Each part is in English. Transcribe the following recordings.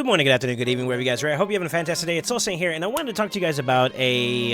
Good morning, good afternoon, good evening, wherever you guys are. I hope you're having a fantastic day. It's SoulSaint here, and I wanted to talk to you guys about a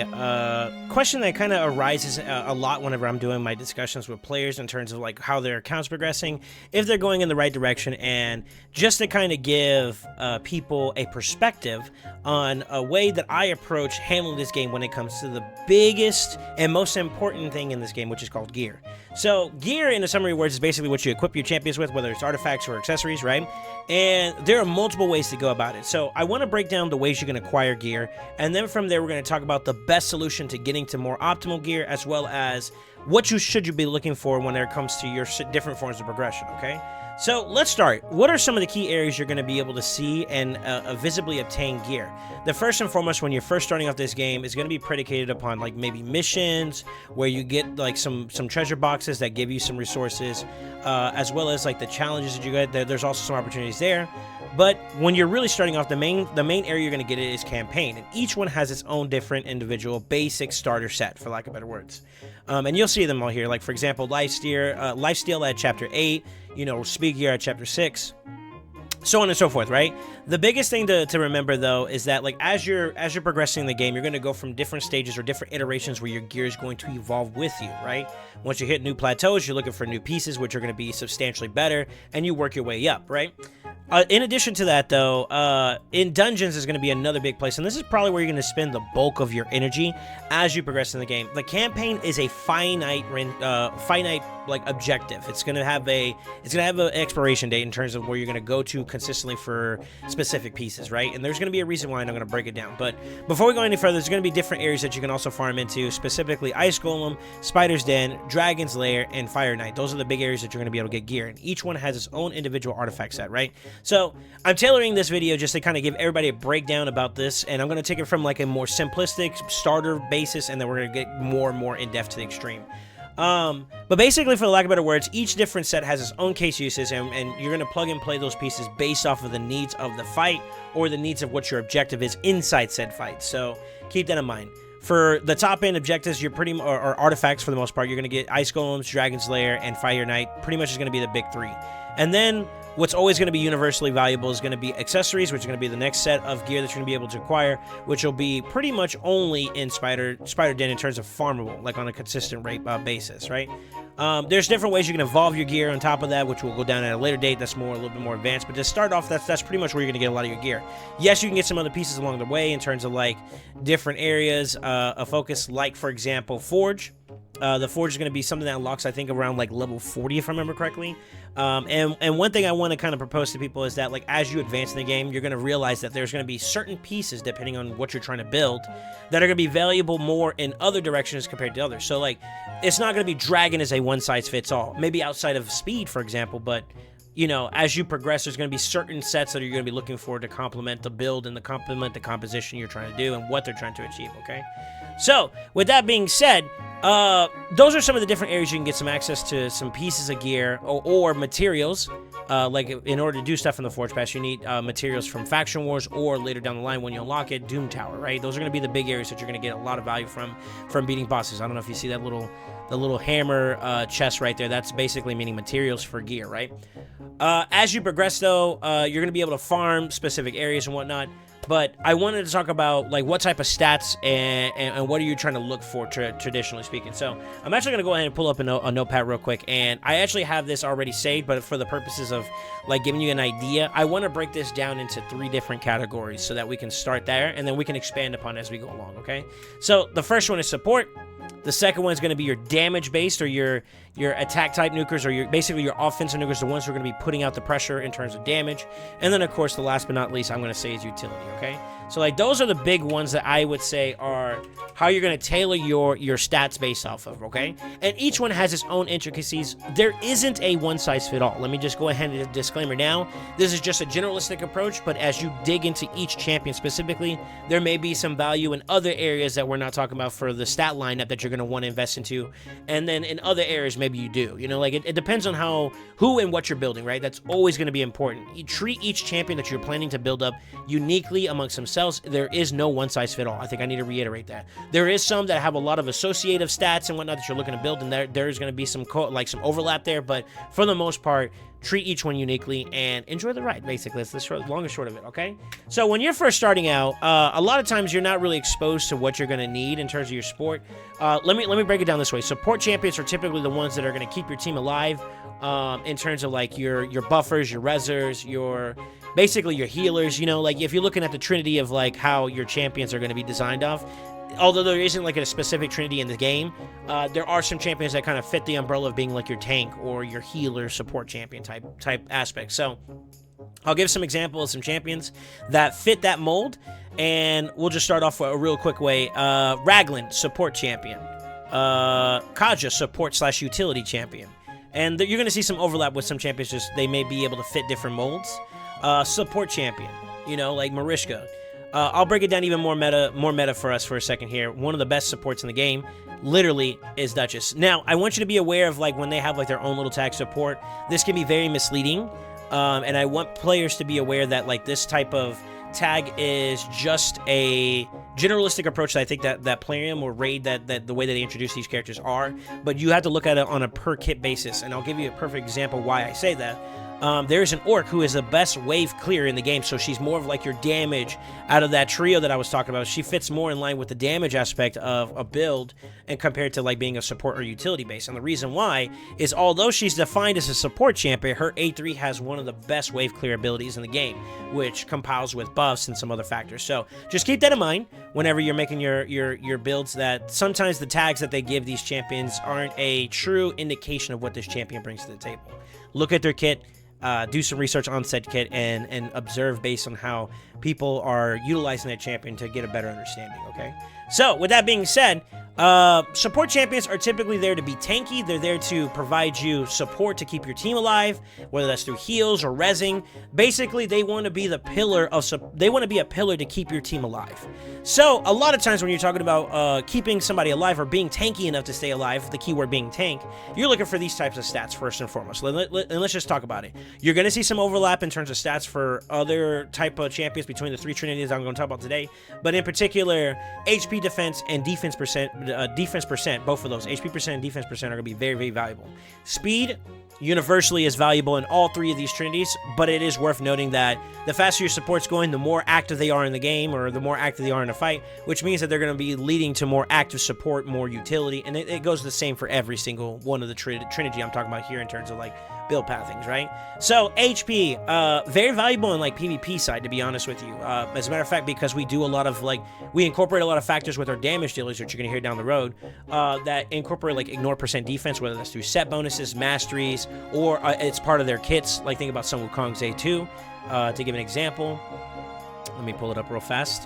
question that kind of arises a lot whenever I'm doing my discussions with players in terms of like how their account's progressing, if they're going in the right direction, and just to kind of give people a perspective on a way that I approach handling this game when it comes to the biggest and most important thing in this game, which is called gear. So gear, in a summary of words, is basically what you equip your champions with, whether it's artifacts or accessories, right? And there are multiple ways to go about it. So I want to break down the ways you can acquire gear, and then from there we're going to talk about the best solution to getting to more optimal gear, as well as what should you be looking for when it comes to your different forms of progression, okay? So let's start. What are some of the key areas you're going to be able to see and visibly obtain gear? The first and foremost, when you're first starting off this game, is going to be predicated upon like maybe missions where you get like some treasure boxes that give you some resources, as well as like the challenges that you get. There's also some opportunities there. But when you're really starting off, the main area you're going to get is campaign, and each one has its own different individual basic starter set, for lack of better words. And you'll see them all here. Like for example, lifesteal at chapter 8, speed gear at chapter 6, so on and so forth, right? The biggest thing to remember though is that like as you're progressing in the game, you're going to go from different stages or different iterations where your gear is going to evolve with you, right? Once you hit new plateaus, you're looking for new pieces which are going to be substantially better, and you work your way up, right? In addition to that, though, in dungeons is going to be another big place, and this is probably where you're going to spend the bulk of your energy as you progress in the game. The campaign is a finite like objective. It's going to have an expiration date in terms of where you're going to go to consistently for specific pieces, right? And there's going to be a reason why, and I'm going to break it down. But before we go any further, there's going to be different areas that you can also farm into, specifically Ice Golem, Spider's Den, Dragon's Lair, and Fire Knight. Those are the big areas that you're going to be able to get gear, and each one has its own individual artifact set, right? So I'm tailoring this video just to kind of give everybody a breakdown about this, and I'm going to take it from like a more simplistic starter basis, and then we're going to get more and more in-depth to the extreme. But basically, for the lack of better words, each different set has its own case uses, and you're going to plug and play those pieces based off of the needs of the fight or the needs of what your objective is inside said fight. So keep that in mind. For the top end objectives, you're or artifacts for the most part, you're going to get Ice Golems, Dragon's Lair, and Fire Knight. Pretty much is going to be the big three. And then what's always going to be universally valuable is going to be accessories, which is going to be the next set of gear that you're going to be able to acquire, which will be pretty much only in Spider Den in terms of farmable, like on a consistent rate basis, right? There's different ways you can evolve your gear on top of that, which will go down at a later date. That's a little bit more advanced. But to start off, that's pretty much where you're going to get a lot of your gear. Yes, you can get some other pieces along the way in terms of like different areas of focus, like for example, Forge. The Forge is going to be something that unlocks, I think, around like level 40, if I remember correctly. And one thing I want to kind of propose to people is that like as you advance in the game, you're going to realize that there's going to be certain pieces, depending on what you're trying to build, that are going to be valuable more in other directions compared to others. So like it's not going to be Dragon as a one-size-fits-all. Maybe outside of speed, for example, but as you progress, there's going to be certain sets that you're going to be looking for to complement the build and to complement the composition you're trying to do and what they're trying to achieve, okay? So, with that being said, those are some of the different areas you can get some access to some pieces of gear or materials. Like, in order to do stuff in the Forge Pass, you need materials from Faction Wars, or later down the line when you unlock it, Doom Tower, right? Those are going to be the big areas that you're going to get a lot of value from beating bosses. I don't know if you see that little hammer chest right there. That's basically meaning materials for gear, right? As you progress, though, you're going to be able to farm specific areas and whatnot. But I wanted to talk about like what type of stats and what are you trying to look for traditionally speaking. So I'm actually going to go ahead and pull up a notepad real quick, and I actually have this already saved, but for the purposes of like giving you an idea, I want to break this down into 3 different categories so that we can start there and then we can expand upon as we go along, okay? So the first one is support. The second one is going to be your damage-based or your attack type nukers, or basically your offensive nukers, the ones who are going to be putting out the pressure in terms of damage. And then, of course, the last but not least, I'm going to say is utility, okay? So, like, those are the big ones that I would say are how you're going to tailor your stats based off of, okay? And each one has its own intricacies. There isn't a one-size-fit-all. Let me just go ahead and disclaimer now. This is just a generalistic approach, but as you dig into each champion specifically, there may be some value in other areas that we're not talking about for the stat lineup that you're going to want to invest into. And then in other areas, maybe you do. Like it depends on who and what you're building, right? That's always going to be important. You treat each champion that you're planning to build up uniquely amongst themselves. There is no one-size-fit-all. I think I need to reiterate that. There is some that have a lot of associative stats and whatnot that you're looking to build, and there's going to be some overlap there, but for the most part, treat each one uniquely, and enjoy the ride, basically. That's the long and short of it, okay? So when you're first starting out, a lot of times you're not really exposed to what you're going to need in terms of your support. Let me break it down this way. Support champions are typically the ones that are going to keep your team alive in terms of like your buffers, your rezzers, basically your healers. You know, like if you're looking at the trinity of like how your champions are going to be designed off, although there isn't like a specific trinity in the game, there are some champions that kind of fit the umbrella of being like your tank or your healer support champion type aspect. So I'll give some examples of some champions that fit that mold, and we'll just start off with a real quick way. Raglan, support champion. Kaja, support / utility champion. And you're going to see some overlap with some champions, just they may be able to fit different molds. Support champion, you know, like Marishka. I'll break it down even more meta for us for a second here. One of the best supports in the game, literally, is Duchess. Now, I want you to be aware of like when they have like their own little tag support, this can be very misleading, and I want players to be aware that like this type of tag is just a generalistic approach that I think that Plarium or Raid that the way that they introduce these characters are, but you have to look at it on a per kit basis, and I'll give you a perfect example why I say that. There's an Orc who is the best wave clear in the game, so she's more of like your damage out of that trio that I was talking about. She fits more in line with the damage aspect of a build and compared to like being a support or utility base. And the reason why is although she's defined as a support champion, her A3 has one of the best wave clear abilities in the game, which compiles with buffs and some other factors. So just keep that in mind whenever you're making your builds, that sometimes the tags that they give these champions aren't a true indication of what this champion brings to the table. Look at their kit. Do some research on said kit and observe based on how people are utilizing that champion to get a better understanding, okay? So, with that being said, support champions are typically there to be tanky. They're there to provide you support to keep your team alive, whether that's through heals or rezzing. Basically, they want to be the pillar to keep your team alive. So, a lot of times when you're talking about keeping somebody alive or being tanky enough to stay alive, the keyword being tank, you're looking for these types of stats first and foremost. And let's just talk about it. You're going to see some overlap in terms of stats for other type of champions between the three trinities I'm going to talk about today, but in particular, HP defense and defense percent, both of those, HP percent and defense percent, are going to be very, very valuable. Speed universally is valuable in all three of these trinities, but it is worth noting that the faster your support's going, the more active they are in the game, or the more active they are in a fight, which means that they're going to be leading to more active support, more utility, and it goes the same for every single one of the trinity I'm talking about here in terms of like build pathings, right? So HP, very valuable in like PvP side, to be honest with you. As a matter of fact, because we do a lot of like, we incorporate a lot of factors with our damage dealers, which you're going to hear down the road, that incorporate like ignore percent defense, whether that's through set bonuses, masteries, or it's part of their kits. Like think about Sun Wukong's A2, to give an example. Let me pull it up real fast.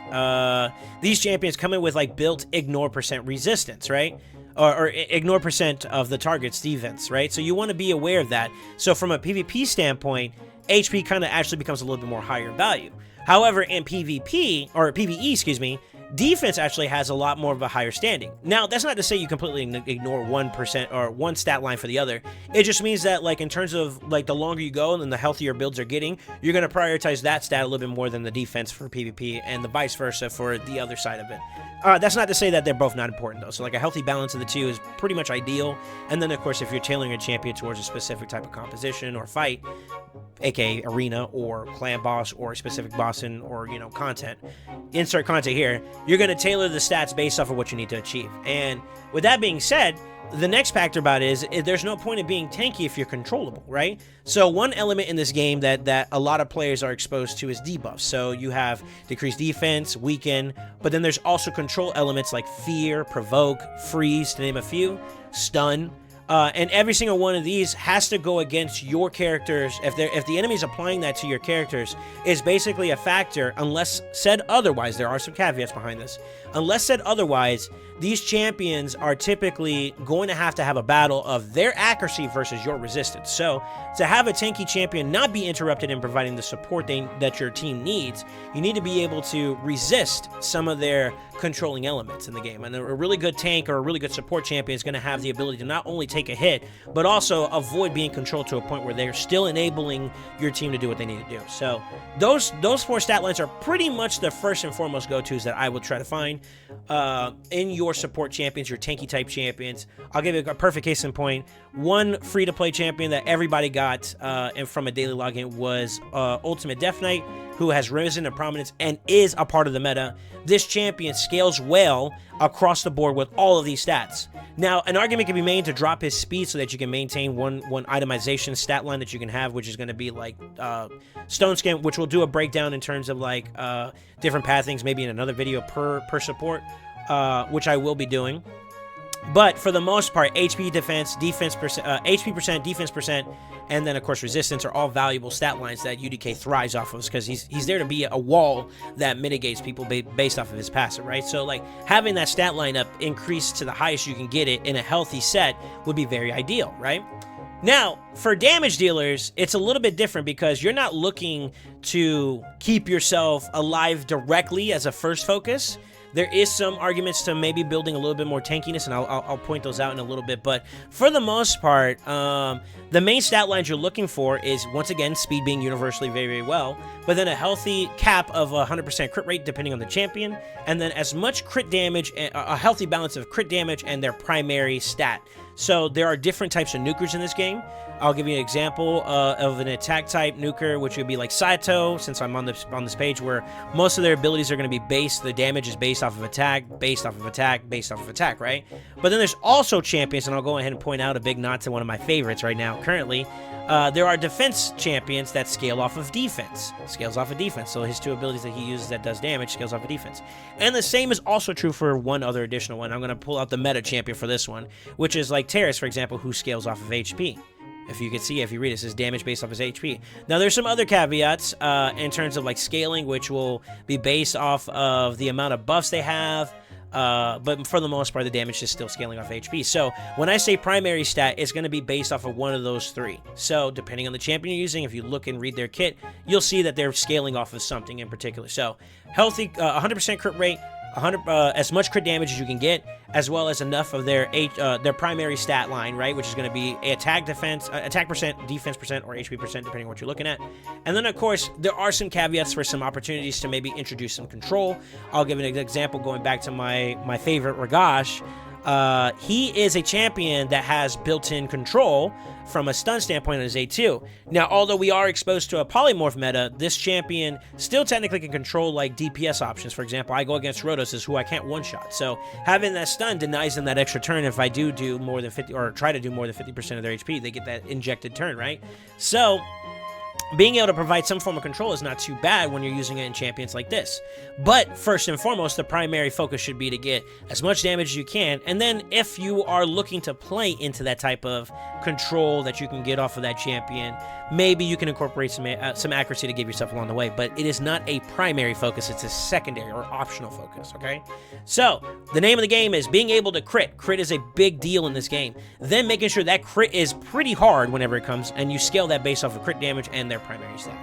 These champions come in with like built ignore percent resistance, right? Or ignore percent of the target's defense, right? So you want to be aware of that. So from a PvP standpoint, HP kind of actually becomes a little bit more higher value. However, in PvP, or PvE, excuse me, defense actually has a lot more of a higher standing. Now, that's not to say you completely ignore 1% or one stat line for the other. It just means that, like, in terms of, like, the longer you go and the healthier builds are getting, you're going to prioritize that stat a little bit more than the defense for PvP, and the vice versa for the other side of it. That's not to say that they're both not important, though. So, like, a healthy balance of the two is pretty much ideal. And then, of course, if you're tailoring a champion towards a specific type of composition or fight, aka arena or clan boss or a specific boss in, or, you know, content, insert content here, you're going to tailor the stats based off of what you need to achieve. And with that being said, the next factor about it is there's no point of being tanky if you're controllable, right? So one element in this game that a lot of players are exposed to is debuffs. So you have decreased defense, weaken, but then there's also control elements like fear, provoke, freeze, to name a few, stun. And every single one of these has to go against your characters. If the enemy is applying that to your characters, is basically a factor, unless said otherwise. There are some caveats behind this. Unless said otherwise, these champions are typically going to have a battle of their accuracy versus your resistance. So to have a tanky champion not be interrupted in providing the support that your team needs, you need to be able to resist some of their controlling elements in the game. And a really good tank or a really good support champion is going to have the ability to not only take a hit, but also avoid being controlled to a point where they're still enabling your team to do what they need to do. So those 4 stat lines are pretty much the first and foremost go-tos that I will try to find in your support champions, your tanky type champions. I'll give you a perfect case in point. One free-to-play champion that everybody got and from a daily login was Ultimate Death Knight, who has risen to prominence and is a part of the meta. This champion scales well across the board with all of these stats. Now, an argument can be made to drop his speed so that you can maintain one itemization stat line that you can have, which is going to be like Stone Skin, which we'll do a breakdown in terms of like different pathings, maybe in another video per support, which I will be doing. But for the most part, HP defense, HP percent, defense percent, and then of course resistance are all valuable stat lines that UDK thrives off of, because he's there to be a wall that mitigates people based off of his passive, right? So like having that stat line up increased to the highest you can get it in a healthy set would be very ideal, right? Now, for damage dealers, it's a little bit different because you're not looking to keep yourself alive directly as a first focus. There is some arguments to maybe building a little bit more tankiness, and I'll point those out in a little bit. But for the most part, the main stat lines you're looking for is, once again, speed being universally very, very well, but then a healthy cap of 100% crit rate depending on the champion, and then as much crit damage, a healthy balance of crit damage and their primary stat. So there are different types of nukers in this game. I'll give you an example of an attack type nuker, which would be like Saito, since I'm on this page, where most of their abilities are going to be based, the damage is based off of attack, based off of attack, based off of attack, right? But then there's also champions, and I'll go ahead and point out a big nod to one of my favorites right now, currently. There are defense champions that scale off of defense. Scales off of defense. So his 2 abilities that he uses that does damage scales off of defense. And the same is also true for one other additional one. I'm going to pull out the meta champion for this one, which is like Terrace, for example, who scales off of HP. If you can see, if you read it, it says damage based off his HP. Now, there's some other caveats in terms of like scaling, which will be based off of the amount of buffs they have. But for the most part, the damage is still scaling off HP. So when I say primary stat, it's going to be based off of one of those 3. So depending on the champion you're using, if you look and read their kit, you'll see that they're scaling off of something in particular. So healthy, 100% crit rate, as much crit damage as you can get, as well as enough of their primary stat line, right, which is going to be attack percent, defense percent, or HP percent, depending on what you're looking at. And then, of course, there are some caveats for some opportunities to maybe introduce some control. I'll give an example going back to my favorite Ragash. He is a champion that has built-in control from a stun standpoint on his A2. Now, although we are exposed to a polymorph meta, this champion still technically can control like DPS options. For example, I go against Rhodos, who I can't one-shot. So having that stun denies them that extra turn. If I do more than 50, or try to do more than 50% of their HP, they get that injected turn, right? So being able to provide some form of control is not too bad when you're using it in champions like this. But first and foremost, the primary focus should be to get as much damage as you can. And then if you are looking to play into that type of control that you can get off of that champion, maybe you can incorporate some accuracy to give yourself along the way. But it is not a primary focus. It's a secondary or optional focus, okay? So the name of the game is being able to crit. Crit is a big deal in this game. Then making sure that crit is pretty hard whenever it comes, and you scale that based off of crit damage and their primary stat.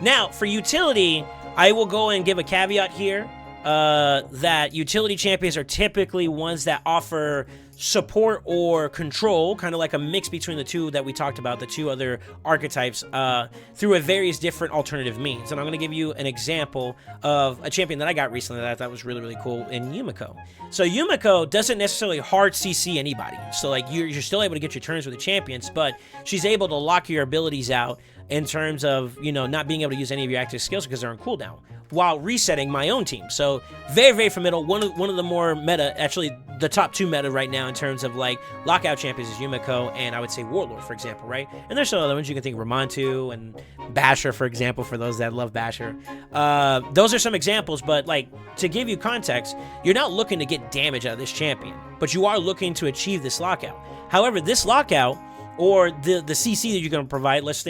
Now, for utility, I will go and give a caveat here that utility champions are typically ones that offer support or control, kind of like a mix between the 2 that we talked about, the 2 other archetypes, through a various different alternative means. And I'm going to give you an example of a champion that I got recently that I thought was really, really cool in Yumiko. So Yumiko doesn't necessarily hard CC anybody. So like you're still able to get your turns with the champions, but she's able to lock your abilities out in terms of, you know, not being able to use any of your active skills because they're on cooldown, while resetting my own team. So very, very formidable. One of the more meta, actually the top 2 meta right now in terms of like lockout champions is Yumiko and I would say Warlord, for example, right? And there's some other ones you can think of, Ramantu and Basher, for example, for those that love Basher. Those are some examples, but like to give you context, you're not looking to get damage out of this champion, but you are looking to achieve this lockout. However, this lockout, or the CC that you're going to provide, let's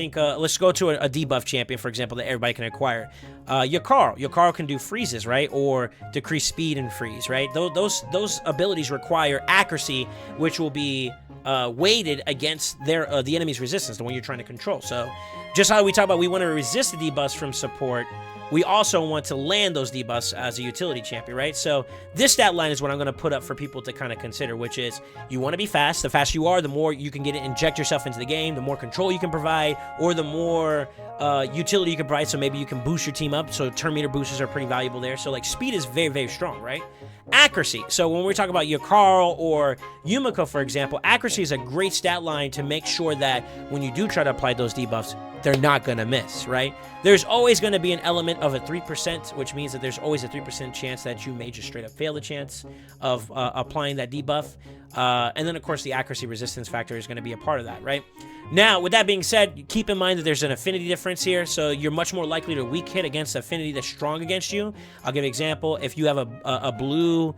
go to a debuff champion, for example, that everybody can acquire. Yakaro can do freezes, right? Or decrease speed and freeze, right? Those abilities require accuracy, which will be weighted against the enemy's resistance, the one you're trying to control. So just how we talk about we want to resist the debuffs from support, we also want to land those debuffs as a utility champion, right? So this stat line is what I'm going to put up for people to kind of consider, which is you want to be fast. The faster you are, the more you can inject yourself into the game, the more control you can provide, or the more utility you can provide. So maybe you can boost your team up. So turn meter boosters are pretty valuable there. So like speed is very, very strong, right? Accuracy. So when we're talking about your Carl or Yumiko, for example, accuracy is a great stat line to make sure that when you do try to apply those debuffs, they're not going to miss, right? There's always going to be an element of a 3%, which means that there's always a 3% chance that you may just straight up fail the chance of applying that debuff. And then, of course, the accuracy resistance factor is going to be a part of that, right? Now, with that being said, keep in mind that there's an affinity difference here, so you're much more likely to weak hit against affinity that's strong against you. I'll give an example. If you have a blue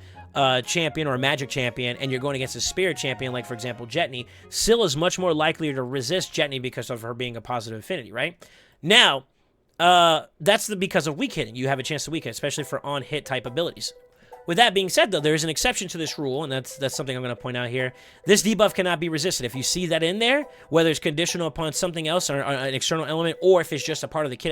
champion or a magic champion and you're going against a spirit champion, like, for example, Jetney, Syl is much more likely to resist Jetney because of her being a positive affinity, right? Now, that's because of weak hitting. You have a chance to weak hit, especially for on-hit type abilities. With that being said, though, there is an exception to this rule, and that's something I'm going to point out here. This debuff cannot be resisted. If you see that in there, whether it's conditional upon something else or an external element, or if it's just a part of the kit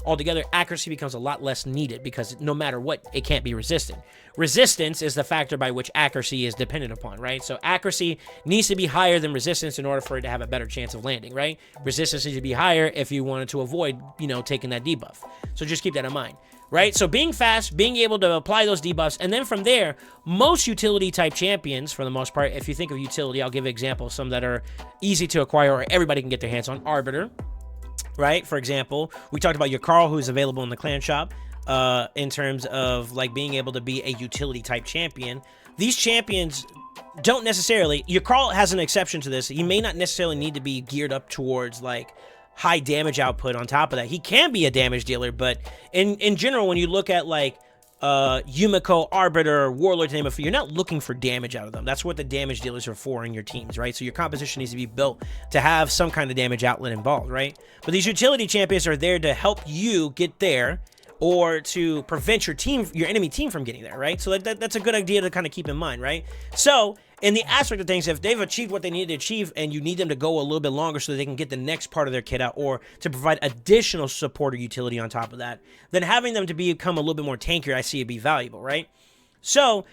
altogether, accuracy becomes a lot less needed because no matter what, it can't be resisted. Resistance is the factor by which accuracy is dependent upon, right? So accuracy needs to be higher than resistance in order for it to have a better chance of landing, right? Resistance needs to be higher if you wanted to avoid, taking that debuff. So just keep that in mind. Right? So being fast, being able to apply those debuffs, and then from there, most utility type champions, for the most part, if you think of utility, I'll give examples, some that are easy to acquire or everybody can get their hands on. Arbiter, right? For example, we talked about your Carl, who's available in the clan shop, in terms of like being able to be a utility type champion. These champions don't necessarily, your Carl has an exception to this. He may not necessarily need to be geared up towards like high damage output. On top of that, he can be a damage dealer, but in general, when you look at like Yumiko, Arbiter, Warlord, to name a few, you're not looking for damage out of them. That's what the damage dealers are for in your teams, right? So your composition needs to be built to have some kind of damage outlet involved, right? But these utility champions are there to help you get there, or to prevent your enemy team from getting there, right? So that's a good idea to kind of keep in mind, right? So in the aspect of things, if they've achieved what they need to achieve and you need them to go a little bit longer so they can get the next part of their kit out, or to provide additional support or utility on top of that, then having them to become a little bit more tankier, I see it be valuable, right? So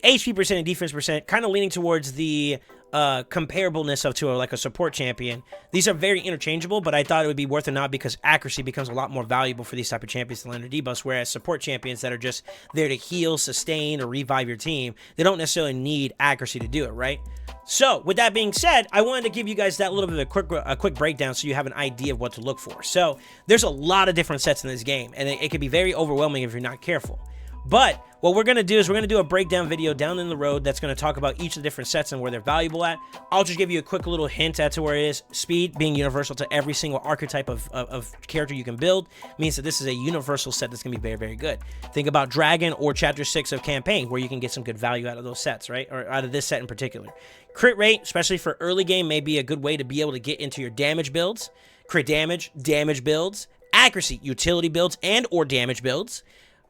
HP percent and defense percent, kind of leaning towards the comparableness to like a support champion. These are very interchangeable, but I thought it would be worth a nod because accuracy becomes a lot more valuable for these type of champions to land their debuffs, whereas support champions that are just there to heal, sustain, or revive your team, they don't necessarily need accuracy to do it, right? So with that being said, I wanted to give you guys that little bit of a quick breakdown so you have an idea of what to look for. So there's a lot of different sets in this game, and it can be very overwhelming if you're not careful. But what we're going to do is we're going to do a breakdown video down in the road that's going to talk about each of the different sets and where they're valuable at. I'll just give you a quick little hint as to where it is. Speed being universal to every single archetype of character you can build means that this is a universal set that's going to be very, very good. Think about Dragon or Chapter 6 of Campaign, where you can get some good value out of those sets, right? Or out of this set in particular. Crit rate, especially for early game, may be a good way to be able to get into your damage builds. Crit damage, damage builds. Accuracy, utility builds and or damage builds.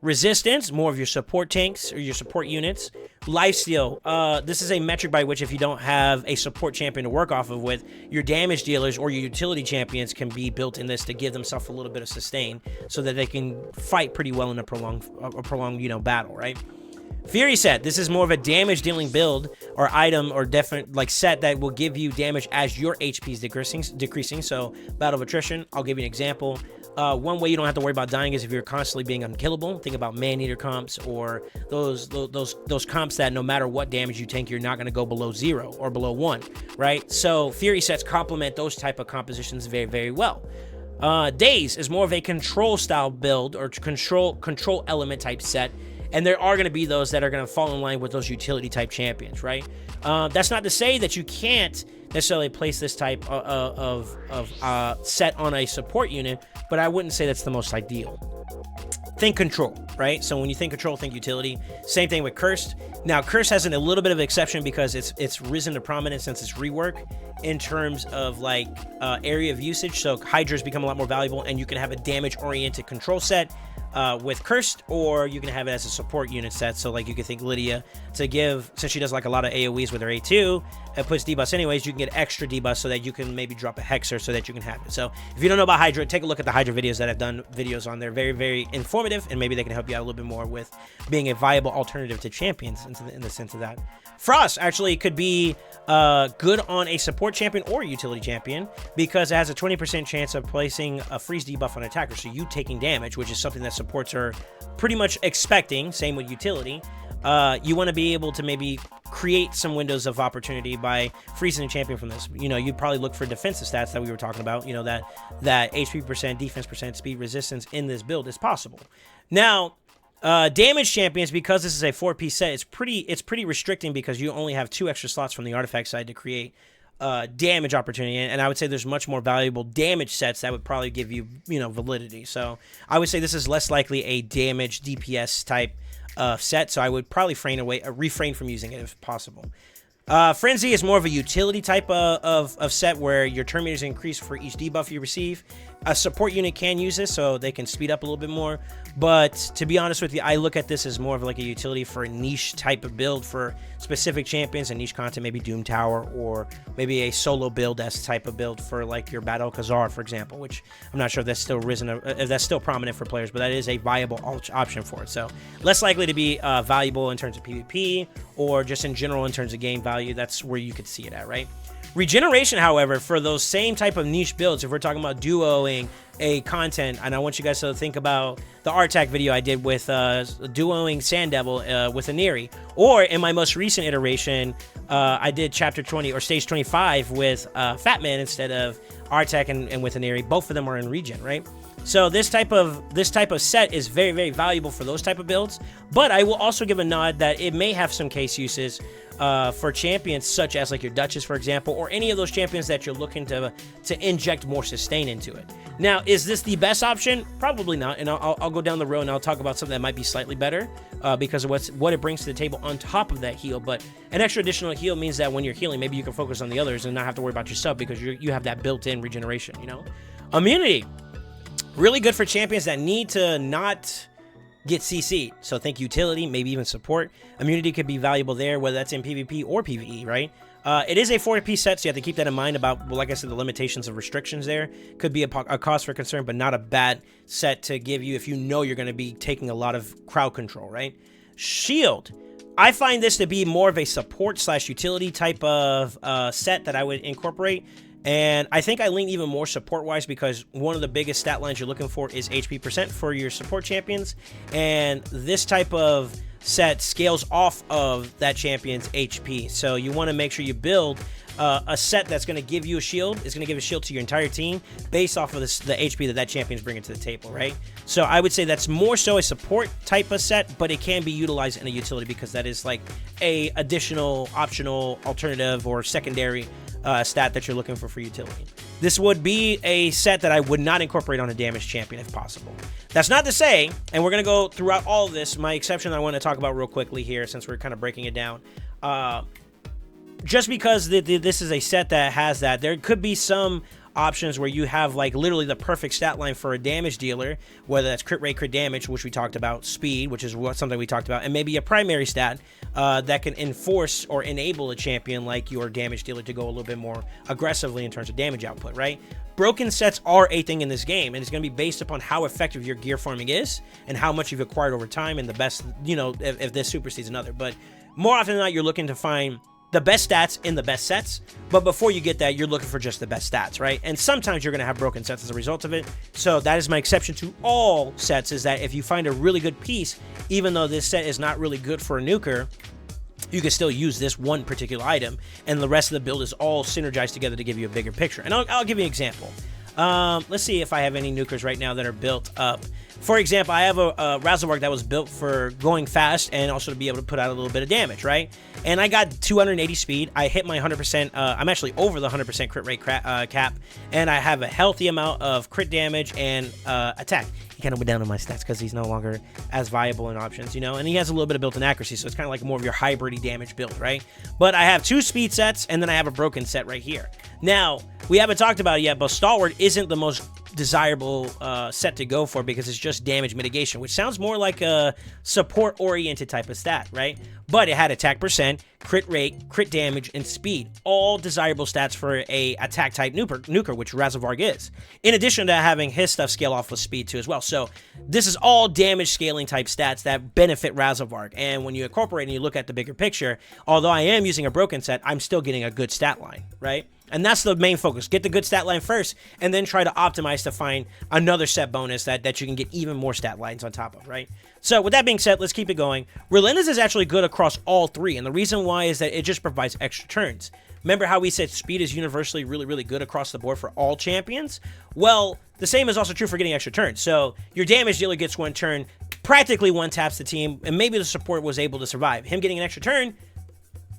Resistance, more of your support tanks or your support units. Lifesteal, this is a metric by which if you don't have a support champion to work off of with, your damage dealers or your utility champions can be built in this to give themselves a little bit of sustain so that they can fight pretty well in a prolonged battle, right? Fury set, this is more of a damage dealing build or item or different like set that will give you damage as your HP is decreasing. So battle of attrition, I'll give you an example. One way you don't have to worry about dying is if you're constantly being unkillable. Think about man-eater comps or those comps that no matter what damage you take, you're not going to go below 0 or below 1, right? So Fury sets complement those type of compositions very, very well. Daze is more of a control style build or control element type set. And there are going to be those that are going to fall in line with those utility type champions, right? That's not to say that you can't necessarily place this type of set on a support unit, but I wouldn't say that's the most ideal. Think control, right? So when you think control, think utility. Same thing with Cursed. Now, Cursed has a little bit of exception because it's risen to prominence since its rework in terms of like area of usage. So Hydras become a lot more valuable, and you can have a damage-oriented control set. with Cursed, or you can have it as a support unit set. So like you could think Lydia to give, since she does like a lot of AoEs with her A2, it puts debuffs anyways, you can get extra debuffs so that you can maybe drop a Hexer so that you can have it. So if you don't know about Hydra, take a look at the Hydra videos that I've done videos on. They're very, very informative, and maybe they can help you out a little bit more with being a viable alternative to champions in the sense of that. Frost actually could be good on a support champion or utility champion because it has a 20% chance of placing a freeze debuff on attacker, so you taking damage, which is something that supports are pretty much expecting. Same with utility. You want to be able to maybe create some windows of opportunity by freezing a champion from this. You know, you'd probably look for defensive stats that we were talking about, you know, that HP percent, defense percent, speed, resistance in this build is possible. Now, damage champions, because this is a 4-piece set, it's pretty restricting because you only have 2 extra slots from the artifact side to create damage opportunity, and I would say there's much more valuable damage sets that would probably give you, you know, validity. So I would say this is less likely a damage DPS type set, so I would probably refrain from using it if possible. Frenzy is more of a utility type of set where your turn meters increase for each debuff you receive. A support unit can use this so they can speed up a little bit more, but to be honest with you, I look at this as more of like a utility for a niche type of build for specific champions and niche content, maybe Doom Tower or maybe a solo build as type of build for like your Battle Khazar, for example, which I'm not sure if that's still if that's still prominent for players, but that is a viable option for it. So less likely to be valuable in terms of PvP or just in general in terms of game value. That's where you could see it at, right? Regeneration, however, for those same type of niche builds, if we're talking about duoing a content, and I want you guys to think about the Artac video I did with duoing Sand Devil with Aniri, or in my most recent iteration, I did chapter 20 or stage 25 with Fat Man instead of Artac and with Aniri. Both of them are in regen, right? So this type of set is very, very valuable for those type of builds, but I will also give a nod that it may have some case uses for champions such as like your Duchess, for example, or any of those champions that you're looking to inject more sustain into it. Now, is this the best option? Probably not, and I'll go down the road and I'll talk about something that might be slightly better because of what it brings to the table on top of that heal. But an extra additional heal means that when you're healing, maybe you can focus on the others and not have to worry about your sub because you have that built-in regeneration, you know? Immunity. Really good for champions that need to not get CC'd. So think utility, maybe even support. Immunity could be valuable there, whether that's in PvP or PvE, right? It is a 4-piece set, so you have to keep that in mind about, well, like I said, the limitations of restrictions there. Could be a cause for concern, but not a bad set to give you if you know you're going to be taking a lot of crowd control, right? Shield. I find this to be more of a support / utility type of set that I would incorporate. And I think I lean even more support-wise because one of the biggest stat lines you're looking for is HP percent for your support champions. And this type of set scales off of that champion's HP. So you want to make sure you build a set that's going to give you a shield. It's going to give a shield to your entire team based off of the HP that champion's bringing to the table, right? So I would say that's more so a support type of set, but it can be utilized in a utility because that is like a additional, optional, alternative, or secondary stat that you're looking for utility. This would be a set that I would not incorporate on a damaged champion if possible. That's not to say, and we're going to go throughout all of this, my exception I want to talk about real quickly here since we're kind of breaking it down. Just because this is a set that has that, there could be some options where you have like literally the perfect stat line for a damage dealer, whether that's crit rate, crit damage, which we talked about, speed, which is something we talked about, and maybe a primary stat that can enforce or enable a champion like your damage dealer to go a little bit more aggressively in terms of damage output, right? Broken sets are a thing in this game, and it's going to be based upon how effective your gear farming is and how much you've acquired over time, and the best, you know, if this supersedes another. But more often than not, you're looking to find the best stats in the best sets, but before you get that, you're looking for just the best stats, right? And sometimes you're going to have broken sets as a result of it. So that is my exception to all sets, is that if you find a really good piece, even though this set is not really good for a nuker, you can still use this one particular item, and the rest of the build is all synergized together to give you a bigger picture. And I'll give you an example. Let's see if I have any nukers right now that are built up. For example, I have a Razzlebark that was built for going fast and also to be able to put out a little bit of damage, right? And I got 280 speed. I hit my 100%. I'm actually over the 100% crit rate cap, and I have a healthy amount of crit damage and attack. He kind of went down on my stats because he's no longer as viable in options, you know? And he has a little bit of built-in accuracy, so it's kind of like more of your hybrid-y damage build, right? But I have 2 speed sets, and then I have a broken set right here. Now, we haven't talked about it yet, but Stalwart isn't the most desirable set to go for because it's just damage mitigation, which sounds more like a support-oriented type of stat, right? But it had attack percent, crit rate, crit damage, and speed. All desirable stats for a attack-type nuker, which Razovarg is. In addition to having his stuff scale off with speed too as well. So this is all damage scaling type stats that benefit Razovarg. And when you incorporate and you look at the bigger picture, although I am using a broken set, I'm still getting a good stat line, right? And that's the main focus. Get the good stat line first, and then try to optimize to find another set bonus that you can get even more stat lines on top of, right? So with that being said, let's keep it going. Relentless is actually good across all three, and the reason why is that it just provides extra turns. Remember how we said speed is universally really, really good across the board for all champions? Well, the same is also true for getting extra turns. So your damage dealer gets one turn, practically one taps the team, and maybe the support was able to survive. Him getting an extra turn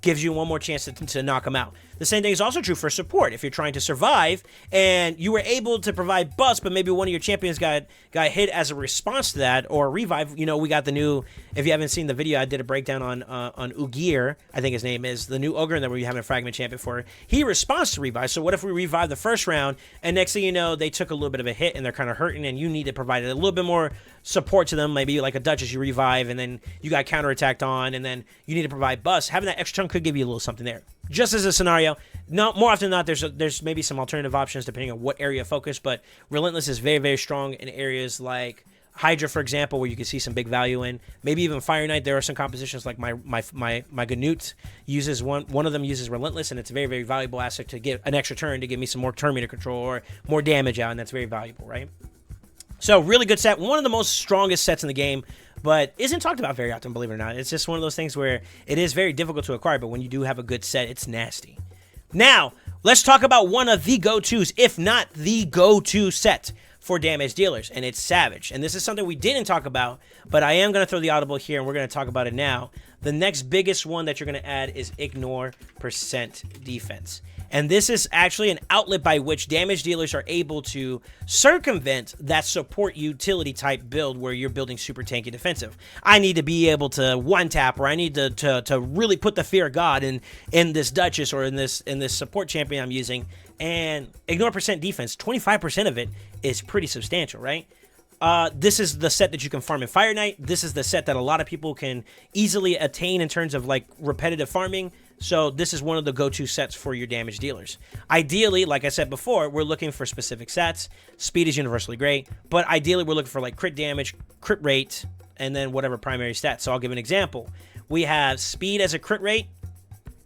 gives you one more chance to knock him out. The same thing is also true for support. If you're trying to survive and you were able to provide buffs, but maybe one of your champions got hit as a response to that, or revive, you know, we got the new, if you haven't seen the video, I did a breakdown on Ugir, I think his name is, the new ogre that we have a fragment champion for. He responds to revive. So what if we revive the first round, and next thing you know, they took a little bit of a hit and they're kind of hurting, and you need to provide a little bit more support to them, maybe like a Duchess you revive, and then you got counterattacked on, and then you need to provide buffs. Having that extra chunk could give you a little something there. Just as a scenario, no, more often than not, there's maybe some alternative options depending on what area of focus, but Relentless is very, very strong in areas like Hydra, for example, where you can see some big value in. Maybe even Fire Knight. There are some compositions like my Ganut uses one of them uses Relentless, and it's a very, very valuable asset to get an extra turn to give me some more turn meter control or more damage out, and that's very valuable, right? So really good set, one of the most strongest sets in the game, but isn't talked about very often, believe it or not. It's just one of those things where it is very difficult to acquire, but when you do have a good set, it's nasty. Now, let's talk about one of the go-tos, if not the go-to set for damage dealers, and it's Savage. And this is something we didn't talk about, but I am going to throw the audible here, and we're going to talk about it now. The next biggest one that you're going to add is Ignore percent defense. And this is actually an outlet by which damage dealers are able to circumvent that support utility type build where you're building super tanky defensive. I need to be able to one tap, or I need to really put the fear of God in this Duchess or in this support champion I'm using. And Ignore percent defense, 25% of it is pretty substantial, right? This is the set that you can farm in Fire Knight. This is the set that a lot of people can easily attain in terms of like repetitive farming. So this is one of the go-to sets for your damage dealers. Ideally, like I said before, we're looking for specific sets. Speed is universally great, but ideally we're looking for like crit damage, crit rate, and then whatever primary stats. So I'll give an example. We have speed as a crit rate.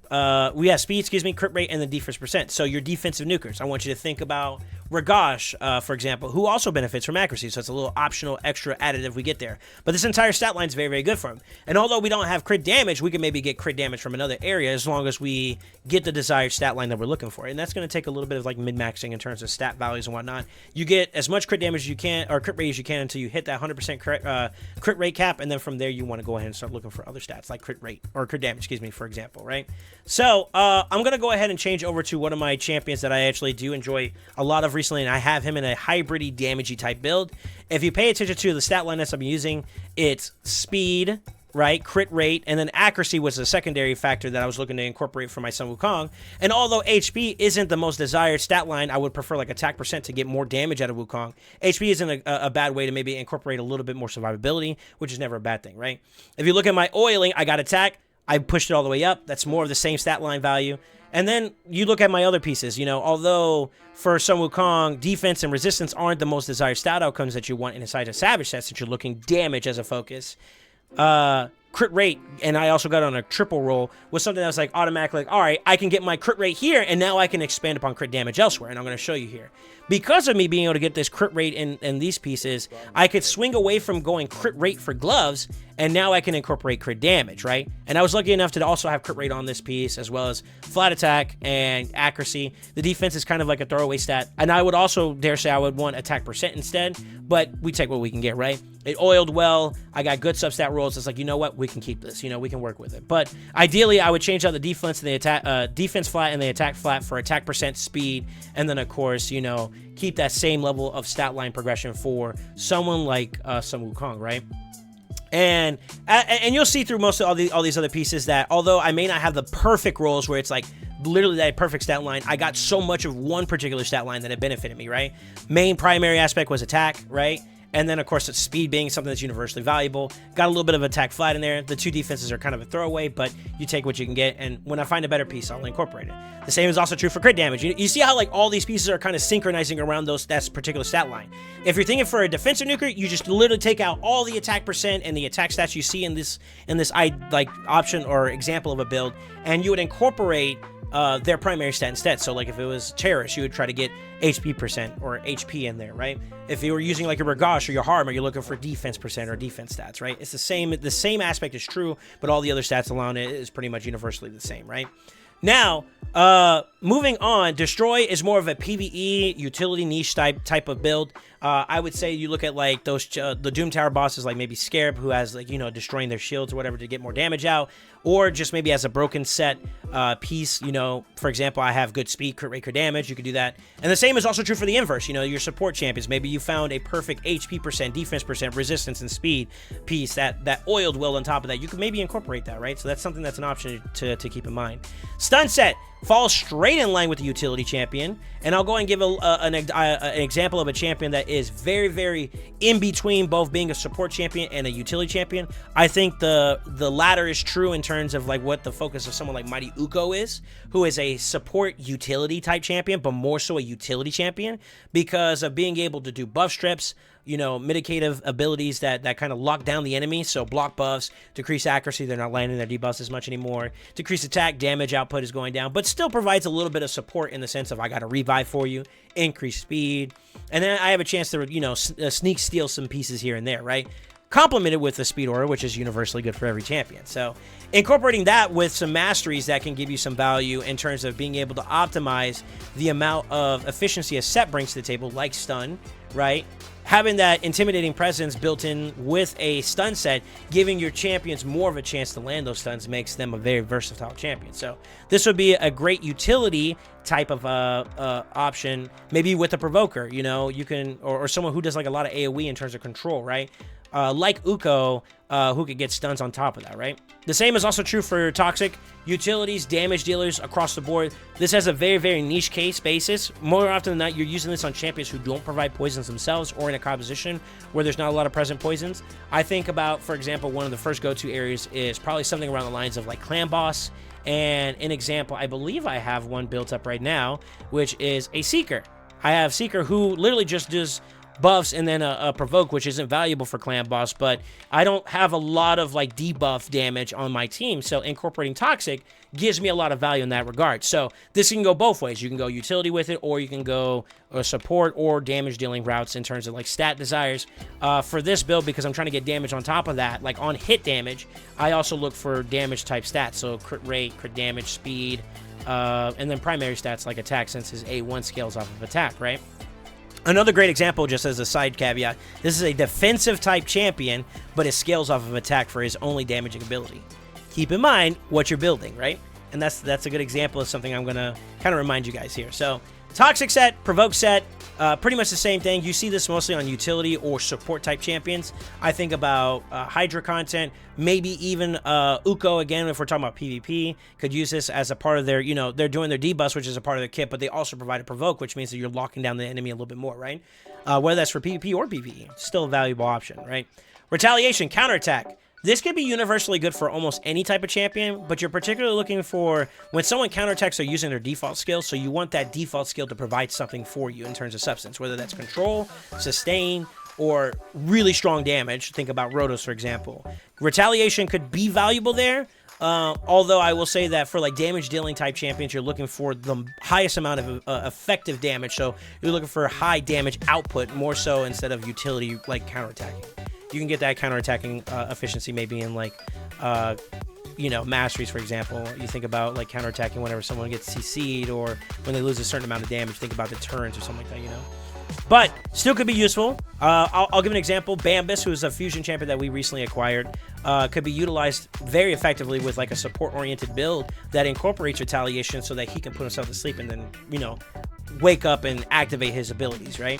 Crit rate, and then defense percent. So your defensive nukers, I want you to think about Ragash, for example, who also benefits from accuracy. So it's a little optional extra additive we get there. But this entire stat line is very, very good for him. And although we don't have crit damage, we can maybe get crit damage from another area as long as we get the desired stat line that we're looking for. And that's going to take a little bit of like min-maxing in terms of stat values and whatnot. You get as much crit damage as you can, or crit rate as you can, until you hit that 100% crit rate cap. And then from there, you want to go ahead and start looking for other stats like crit rate, or crit damage, for example, right? So I'm going to go ahead and change over to one of my champions that I actually do enjoy a lot of recently, and I have him in a hybrid-y, damagey type build. If you pay attention to the stat line that I'm using, it's speed, right, crit rate, and then accuracy was a secondary factor that I was looking to incorporate for my Sun Wukong. And although HP isn't the most desired stat line, I would prefer like attack percent to get more damage out of Wukong. HP isn't a bad way to maybe incorporate a little bit more survivability, which is never a bad thing, right? If you look at my oiling, I got attack. I pushed it all the way up. That's more of the same stat line value. And then you look at my other pieces, you know, although for Sun Wukong, defense and resistance aren't the most desired stat outcomes that you want inside a Savage set since you're looking damage as a focus. Crit rate, and I also got on a triple roll, was something that was like automatically like, all right, I can get my crit rate here, and now I can expand upon crit damage elsewhere, and I'm going to show you here. Because of me being able to get this crit rate in these pieces, I could swing away from going crit rate for gloves, and now I can incorporate crit damage, right? And I was lucky enough to also have crit rate on this piece, as well as flat attack and accuracy. The defense is kind of like a throwaway stat, and I would also dare say I would want attack percent instead, but we take what we can get, right? It oiled well. I got good substat rolls. It's like, you know what? We can keep this. You know, we can work with it. But ideally, I would change out the defense and the attack, defense flat and the attack flat for attack percent, speed, and then of course, you know, keep that same level of stat line progression for someone like Sun Wukong, right? And you'll see through most of all these other pieces that although I may not have the perfect rolls where it's like literally that perfect stat line. I got so much of one particular stat line that it benefited me, right? Main primary aspect was attack, right? And then, of course, it's speed being something that's universally valuable. Got a little bit of attack flat in there. The 2 defenses are kind of a throwaway, but you take what you can get. And when I find a better piece, I'll incorporate it. The same is also true for crit damage. You see how, like, all these pieces are kind of synchronizing around that particular stat line. If you're thinking for a defensive nuker, you just literally take out all the attack percent and the attack stats you see in this option or example of a build, and you would incorporate their primary stat instead. So like if it was Cherish, you would try to get HP percent or HP in there, right? If you were using like your Regosh or your Harma, you're looking for defense percent or defense stats, right? It's the same aspect is true, but all the other stats alone is pretty much universally the same, right? Now, moving on, Destroy is more of a PvE utility niche type of build. I would say you look at like those the Doom Tower bosses, like maybe Scarab, who has like, you know, destroying their shields or whatever to get more damage out, or just maybe as a broken set piece. You know, for example, I have good speed, crit rate, crit damage. You could do that, and the same is also true for the inverse. You know, your support champions. Maybe you found a perfect HP percent, defense percent, resistance, and speed piece that oiled well on top of that. You could maybe incorporate that, right? So that's something that's an option to keep in mind. Stun set falls straight in line with the utility champion, and I'll go and give an example of a champion that is very, very in between both being a support champion and a utility champion. I think the latter is true in terms of like what the focus of someone like Mighty Uko is, who is a support utility type champion, but more so a utility champion because of being able to do buff strips, you know, mitigative abilities that kind of lock down the enemy. So block buffs, decrease accuracy, they're not landing their debuffs as much anymore. Decrease attack, damage output is going down, but still provides a little bit of support in the sense of I got a revive for you, increase speed, and then I have a chance to, you know, sneak steal some pieces here and there, right? Complemented with the speed aura, which is universally good for every champion. So incorporating that with some masteries that can give you some value in terms of being able to optimize the amount of efficiency a set brings to the table, like stun, right? Having that intimidating presence built in with a stun set, giving your champions more of a chance to land those stuns, makes them a very versatile champion. So this would be a great utility type of option, maybe with a provoker, you know, you can, or someone who does like a lot of AoE in terms of control, right? Like Uko, who could get stuns on top of that, right? The same is also true for Toxic. Utilities, damage dealers across the board. This has a very, very niche case basis. More often than not, you're using this on champions who don't provide poisons themselves or in a composition where there's not a lot of present poisons. I think about, for example, one of the first go-to areas is probably something around the lines of like Clan Boss. And an example, I believe I have one built up right now, which is a Seeker. I have Seeker who literally just does buffs and then a provoke, which isn't valuable for Clan Boss, but I don't have a lot of like debuff damage on my team, so incorporating Toxic gives me a lot of value in that regard. So this can go both ways. You can go utility with it, or you can go support or damage dealing routes in terms of like stat desires. For this build, because I'm trying to get damage on top of that, like on hit damage, I also look for damage type stats, so crit rate, crit damage, speed, and then primary stats like attack, since his A1 scales off of attack, right? Another great example, just as a side caveat, this is a defensive type champion, but it scales off of attack for his only damaging ability. Keep in mind what you're building, right? And that's a good example of something I'm going to kind of remind you guys here. So, Toxic set, Provoke set, pretty much the same thing. You see this mostly on utility or support type champions. I think about Hydra content, maybe even Uko, again, if we're talking about PvP, could use this as a part of their, you know, they're doing their debuffs, which is a part of their kit, but they also provide a Provoke, which means that you're locking down the enemy a little bit more, right? Whether that's for PvP or PvE, still a valuable option, right? Retaliation, counterattack. This could be universally good for almost any type of champion, but you're particularly looking for when someone counterattacks, they're using their default skill, so you want that default skill to provide something for you in terms of substance, whether that's control, sustain, or really strong damage. Think about Rotos, for example. Retaliation could be valuable there, although I will say that for like damage dealing type champions, you're looking for the highest amount of effective damage, so you're looking for high damage output more so instead of utility like counterattacking. You can get that counterattacking efficiency maybe in like, you know, masteries, for example. You think about like counterattacking whenever someone gets CC'd or when they lose a certain amount of damage. Think about the turns or something like that, you know. But still could be useful. I'll give an example. Bambus, who is a fusion champion that we recently acquired, could be utilized very effectively with like a support-oriented build that incorporates retaliation so that he can put himself to sleep and then, you know, wake up and activate his abilities, right?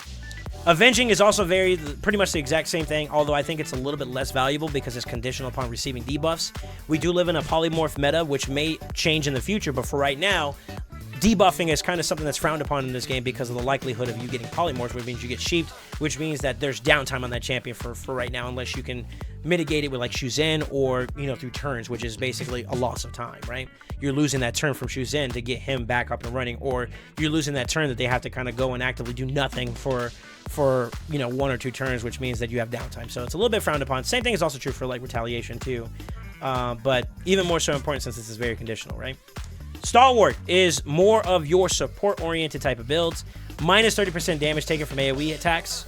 Avenging is also pretty much the exact same thing, although I think it's a little bit less valuable because it's conditional upon receiving debuffs. We do live in a polymorph meta, which may change in the future, but for right now, debuffing is kind of something that's frowned upon in this game because of the likelihood of you getting polymorphed, which means you get sheeped, which means that there's downtime on that champion for right now, unless you can mitigate it with like Shuzhen or, through turns, which is basically a loss of time, right? You're losing that turn from Shuzhen to get him back up and running, or you're losing that turn that they have to kind of go and actively do nothing for 1 or 2 turns, which means that you have downtime. So it's a little bit frowned upon. Same thing is also true for like retaliation too, but even more so important since this is very conditional, right? Stalwart is more of your support-oriented type of builds. Minus 30% damage taken from AoE attacks,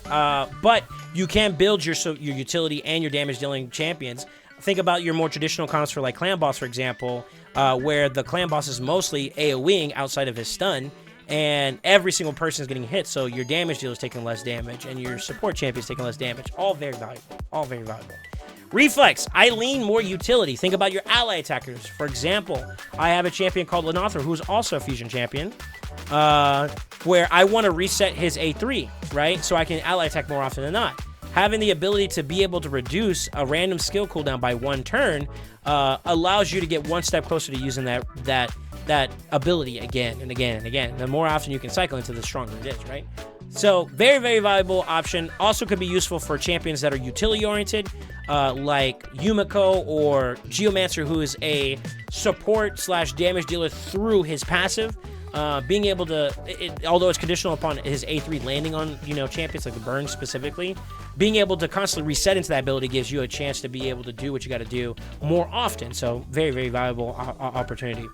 but you can build your utility and your damage-dealing champions. Think about your more traditional comps for like Clan Boss, for example, where the Clan Boss is mostly AoEing outside of his stun, and every single person is getting hit, so your damage dealer is taking less damage, and your support champion is taking less damage. All very valuable. All very valuable. Reflex, I lean more utility. Think about your ally attackers. For example, I have a champion called Lenother, who's also a fusion champion, where I want to reset his A3, right? So I can ally attack more often than not. Having the ability to be able to reduce a random skill cooldown by 1 turn allows you to get one step closer to using that ability again and again and again. The more often you can cycle into, the stronger it is, right? So very, very valuable option. Also could be useful for champions that are utility-oriented, like Yumiko or Geomancer, who is a support/damage dealer through his passive. Being able to, although it's conditional upon his A3 landing on, champions like the Burn specifically, being able to constantly reset into that ability gives you a chance to be able to do what you got to do more often. So very, very valuable opportunity.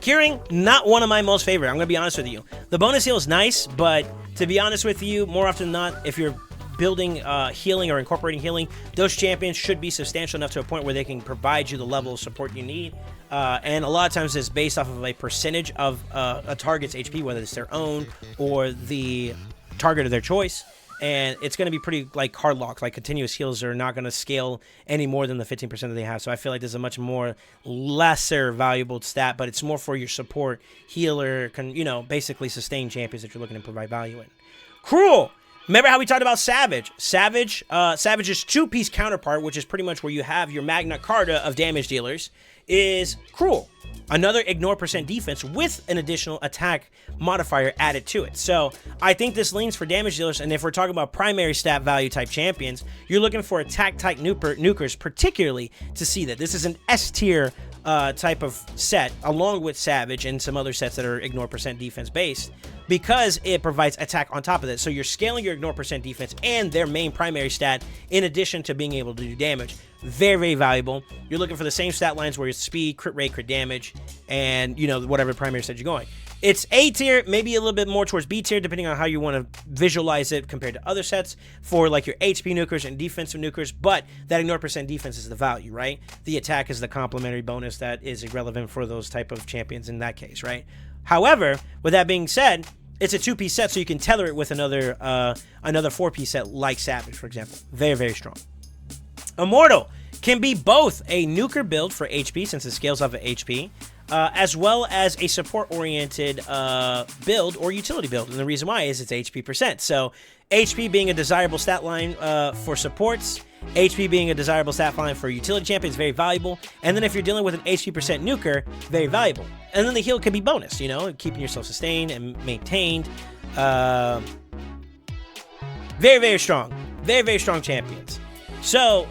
Curing, not one of my most favorite. I'm going to be honest with you. The bonus heal is nice, but to be honest with you, more often than not, if you're building healing or incorporating healing, those champions should be substantial enough to a point where they can provide you the level of support you need. And a lot of times it's based off of a percentage of a target's HP, whether it's their own or the target of their choice. And it's going to be pretty like hard locked. Like continuous heals are not going to scale any more than the 15% that they have. So I feel like this is a much more lesser valuable stat, but it's more for your support healer, basically sustain champions that you're looking to provide value in. Cruel. Remember how we talked about Savage? Savage's 2-piece counterpart, which is pretty much where you have your Magna Carta of damage dealers, is Cruel. Another ignore percent defense with an additional attack modifier added to it. So I think this leans for damage dealers, and if we're talking about primary stat value type champions, you're looking for attack type nukers, particularly to see that this is an S tier type of set, along with Savage and some other sets that are ignore percent defense based, because it provides attack on top of it. So you're scaling your ignore percent defense and their main primary stat in addition to being able to do damage. Very, very valuable. You're looking for the same stat lines where it's speed, crit rate, crit damage, and, whatever primary stat you're going. It's A tier, maybe a little bit more towards B tier, depending on how you want to visualize it compared to other sets for like your HP nukers and defensive nukers, but that ignore percent defense is the value, right? The attack is the complementary bonus that is irrelevant for those type of champions in that case, right? However, with that being said, it's a 2-piece set, so you can tether it with another 4-piece set like Savage, for example. Very, very strong. Immortal can be both a nuker build for HP, since it scales off of HP, as well as a support-oriented build or utility build. And the reason why is it's HP percent. So HP being a desirable stat line for supports, HP being a desirable stat line for utility champions, very valuable. And then if you're dealing with an HP percent nuker, very valuable. And then the heal can be bonus, keeping yourself sustained and maintained. Very, very strong. Very, very strong champions. So,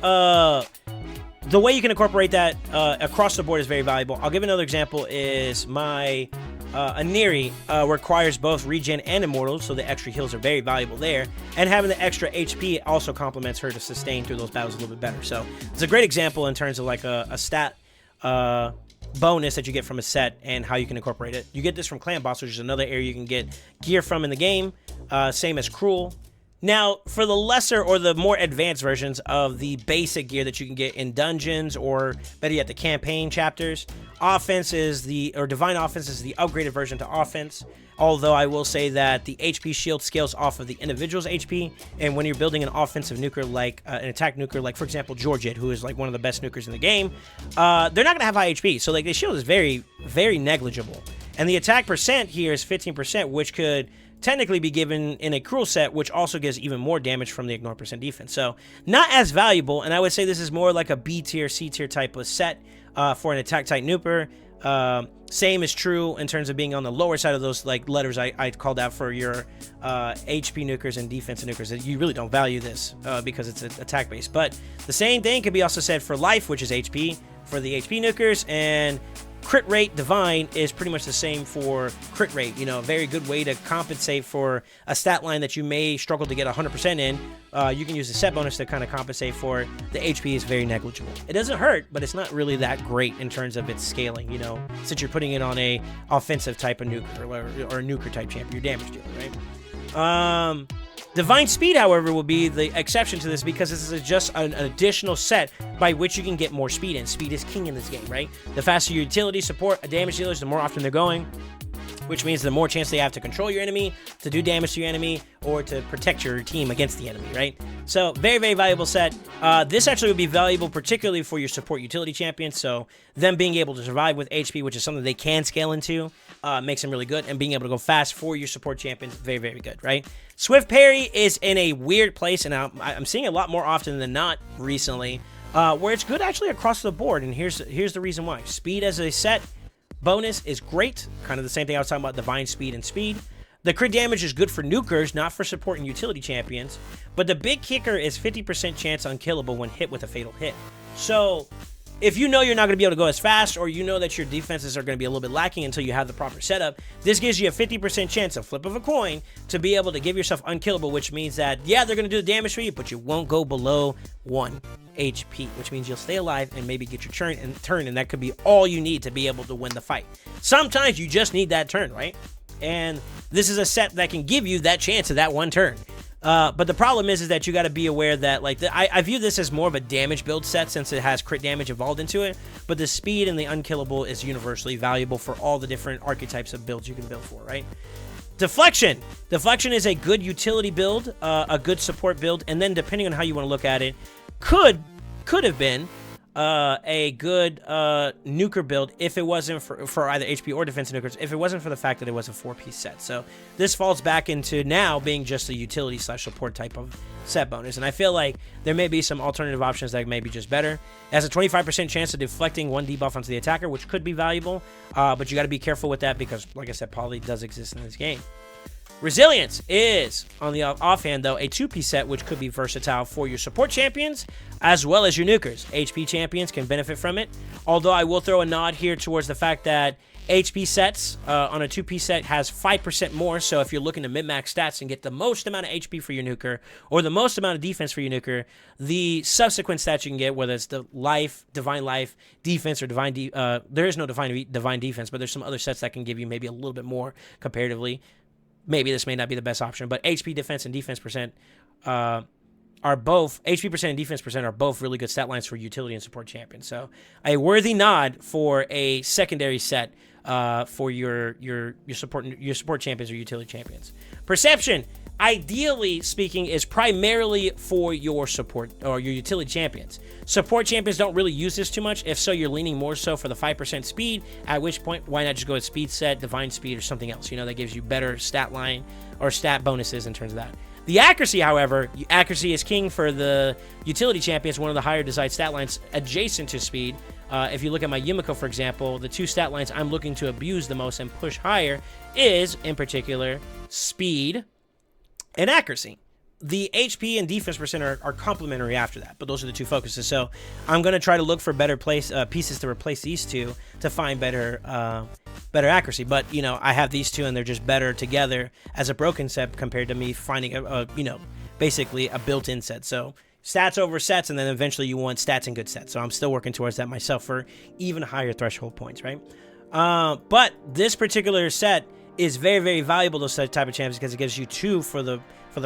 the way you can incorporate that across the board is very valuable. I'll give another example is my Aniri requires both regen and immortal, so the extra heals are very valuable there. And having the extra HP also complements her to sustain through those battles a little bit better. So it's a great example in terms of like a stat bonus that you get from a set and how you can incorporate it. You get this from Clan Boss, which is another area you can get gear from in the game, same as Cruel. Now, for the lesser or the more advanced versions of the basic gear that you can get in dungeons or better yet, the campaign chapters, Divine Offense is the upgraded version to Offense. Although I will say that the HP shield scales off of the individual's HP, and when you're building an offensive nuker like an attack nuker, like for example Georgette, who is like one of the best nukers in the game, they're not gonna have high HP, so like the shield is very, very negligible. And the attack percent here is 15%, which could technically be given in a Cruel set, which also gives even more damage from the Ignore percent defense. So not as valuable, and I would say this is more like a B tier, C tier type of set for an attack type nuker. Same is true in terms of being on the lower side of those like letters I called out for your HP nukers and defensive nukers. You really don't value this because it's attack based. But the same thing could be also said for life, which is HP for the HP nukers, and crit rate divine is pretty much the same for crit rate. You know, a very good way to compensate for a stat line that you may struggle to get 100% in. You can use the set bonus to kind of compensate for it. The HP is very negligible. It doesn't hurt, but it's not really that great in terms of its scaling, you know, since you're putting it on a offensive type of nuker or a nuker type champion, your damage dealer, right? Divine Speed, however, will be the exception to this because this is just an additional set by which you can get more speed in. Speed is king in this game, right? The faster your utility support damage dealers, the more often they're going, which means the more chance they have to control your enemy, to do damage to your enemy, or to protect your team against the enemy, right? So, very, very valuable set. This actually would be valuable particularly for your support utility champions, so them being able to survive with HP, which is something they can scale into, makes them really good, and being able to go fast for your support champions, very, very good, right? Swift Parry is in a weird place, and I'm seeing it a lot more often than not recently, where it's good actually across the board, and here's the reason why. Speed as a set bonus is great, kind of the same thing I was talking about, Divine Speed and Speed. The crit damage is good for nukers, not for support and utility champions, but the big kicker is 50% chance unkillable when hit with a fatal hit. So if you know you're not going to be able to go as fast, or you know that your defenses are going to be a little bit lacking until you have the proper setup, this gives you a 50% chance, a flip of a coin, to be able to give yourself unkillable, which means that, yeah, they're going to do the damage for you, but you won't go below 1 HP, which means you'll stay alive and maybe get your turn, and that could be all you need to be able to win the fight. Sometimes you just need that turn, right? And this is a set that can give you that chance of that one turn. But the problem is that you got to be aware that, like, I view this as more of a damage build set since it has crit damage involved into it, but the speed and the unkillable is universally valuable for all the different archetypes of builds you can build for, right? Deflection. Deflection is a good utility build, a good support build, and then depending on how you want to look at it, could have been a good nuker build if it wasn't for either HP or defensive nukers, if it wasn't for the fact that it was a 4-piece set. So this falls back into now being just a utility / support type of set bonus, and I feel like there may be some alternative options that may be just better. It has a 25% chance of deflecting 1 debuff onto the attacker, which could be valuable, but you got to be careful with that because, like I said, poly does exist in this game. Resilience is, on the offhand, though, a 2-piece set, which could be versatile for your support champions as well as your nukers. HP champions can benefit from it, although I will throw a nod here towards the fact that HP sets on a 2-piece set has 5% more, so if you're looking to min-max stats and get the most amount of HP for your nuker or the most amount of defense for your nuker, the subsequent stats you can get, whether it's the life, divine life, defense, or divine there is no divine defense, but there's some other sets that can give you maybe a little bit more comparatively. Maybe this may not be the best option, but HP defense and defense percent are both, HP percent and defense percent are both really good stat lines for utility and support champions. So a worthy nod for a secondary set for your support champions or utility champions. Perception, ideally speaking, is primarily for your support or your utility champions. Support champions don't really use this too much. If so, you're leaning more so for the 5% speed, at which point, why not just go with speed set, divine speed, or something else, you know, that gives you better stat line or stat bonuses in terms of that. The accuracy, however, accuracy is king for the utility champions, one of the higher desired stat lines adjacent to speed. If you look at my Yumiko, for example, the 2 stat lines I'm looking to abuse the most and push higher is, in particular, speed and accuracy. The HP and defense percent are complementary after that, but those are the 2 focuses. So I'm going to try to look for better pieces to replace these 2 to find better accuracy. But, you know, I have these 2 and they're just better together as a broken set compared to me finding you know, basically a built-in set. So stats over sets, and then eventually you want stats and good sets. So I'm still working towards that myself for even higher threshold points, right? But this particular set is very, very valuable, those type of champions, because it gives you 2 for the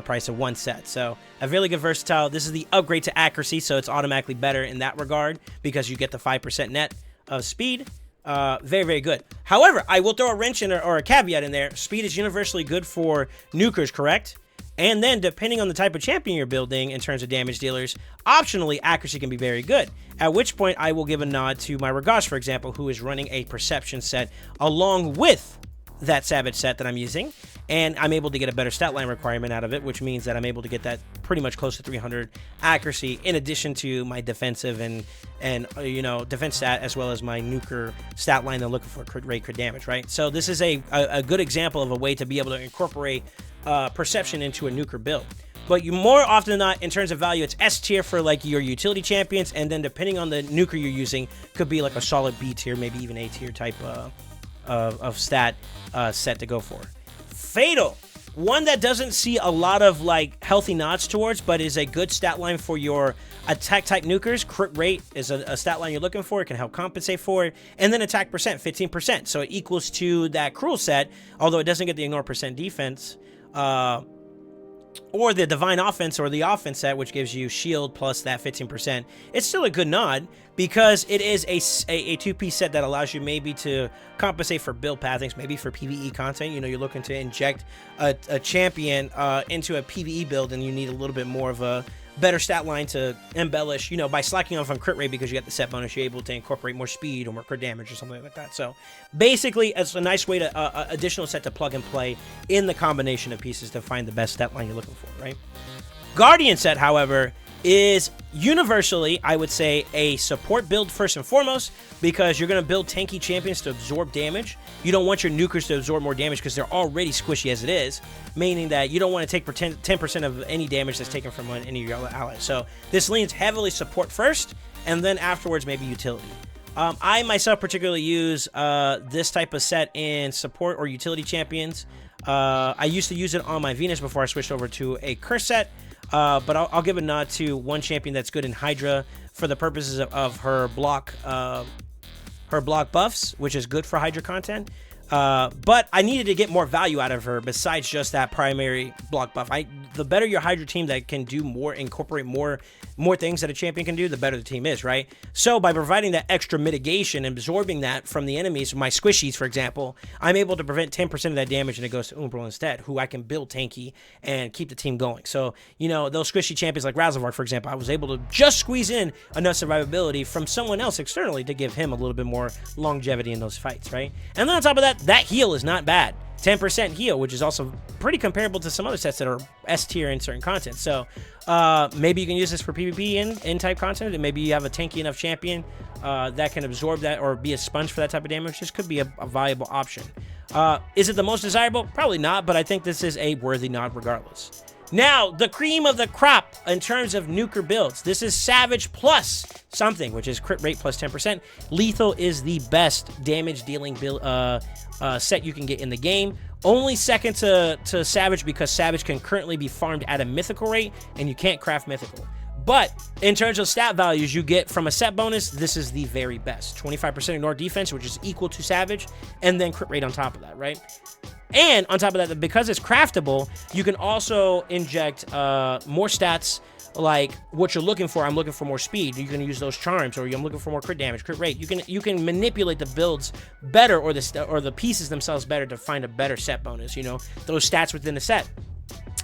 price of 1 set. So a really good versatile. This is the upgrade to accuracy, so it's automatically better in that regard because you get the 5% net of speed. Very, very good. However, I will throw a wrench in or a caveat in there. Speed is universally good for nukers, correct? And then depending on the type of champion you're building in terms of damage dealers, optionally accuracy can be very good. At which point I will give a nod to my Ragash, for example, who is running a perception set along with that Savage set that I'm using. and I'm able to get a better stat line requirement out of it, which means that I'm able to get that pretty much close to 300 accuracy, in addition to my defensive and defense stat, as well as my nuker stat line that I'm looking for crit rate, crit damage, right? So this is a good example of a way to be able to incorporate perception into a nuker build. But you more often than not, in terms of value, it's S tier for like your utility champions, and then depending on the nuker you're using, could be like a solid B tier, maybe even A tier type of stat set to go for. Fatal, one that doesn't see a lot of like healthy nods towards, but is a good stat line for your attack type nukers. Crit rate is a stat line you're looking for. It can help compensate for it. And then attack percent, 15%. So it equals to that cruel set, although it doesn't get the ignore percent defense. Or the divine offense or the offense set, which gives you shield plus that 15%. It's still a good nod because it is a two-piece set that allows you maybe to compensate for build pathings, maybe for PvE content. You're looking to inject a champion into a PvE build, and you need a little bit more of a better stat line to embellish, by slacking off on crit rate because you got the set bonus. You're able to incorporate more speed or more crit damage or something like that. So basically, it's a nice way to additional set to plug and play in the combination of pieces to find the best stat line you're looking for, right? Guardian set, however, is universally, I would say, a support build first and foremost, because you're going to build tanky champions to absorb damage. You don't want your nukers to absorb more damage because they're already squishy as it is, meaning that you don't want to take 10% of any damage that's taken from any of your allies. So this leans heavily support first, and then afterwards maybe utility. I myself particularly use this type of set in support or utility champions. I used to use it on my Venus before I switched over to a curse set. But I'll give a nod to one champion that's good in Hydra for the purposes of her block buffs, which is good for Hydra content. But I needed to get more value out of her besides just that primary block buff. The better your Hydra team that can do more, incorporate more things that a champion can do, the better the team is, right? So by providing that extra mitigation and absorbing that from the enemies, my squishies, for example, I'm able to prevent 10% of that damage, and it goes to Umbral instead, who I can build tanky and keep the team going. So, those squishy champions like Razavard, for example, I was able to just squeeze in enough survivability from someone else externally to give him a little bit more longevity in those fights, right? And then on top of that, that heal is not bad. 10% heal, which is also pretty comparable to some other sets that are S tier in certain content. So maybe you can use this for PvP in type content, and maybe you have a tanky enough champion that can absorb that or be a sponge for that type of damage. This could be a viable option. Is it the most desirable? Probably not, but I think this is a worthy nod regardless. Now, the cream of the crop in terms of nuker builds. This is Savage plus something, which is crit rate plus 10%. Lethal is the best damage dealing build set you can get in the game. Only second to Savage because Savage can currently be farmed at a mythical rate, and you can't craft mythical. But in terms of stat values you get from a set bonus, this is the very best. 25% ignore defense, which is equal to Savage, and then crit rate on top of that, right? And on top of that, because it's craftable, you can also inject more stats like what you're looking for. I'm looking for more speed. You can use those charms, or I'm looking for more crit damage, crit rate. You can manipulate the builds better, or the pieces themselves better to find a better set bonus. Those stats within the set.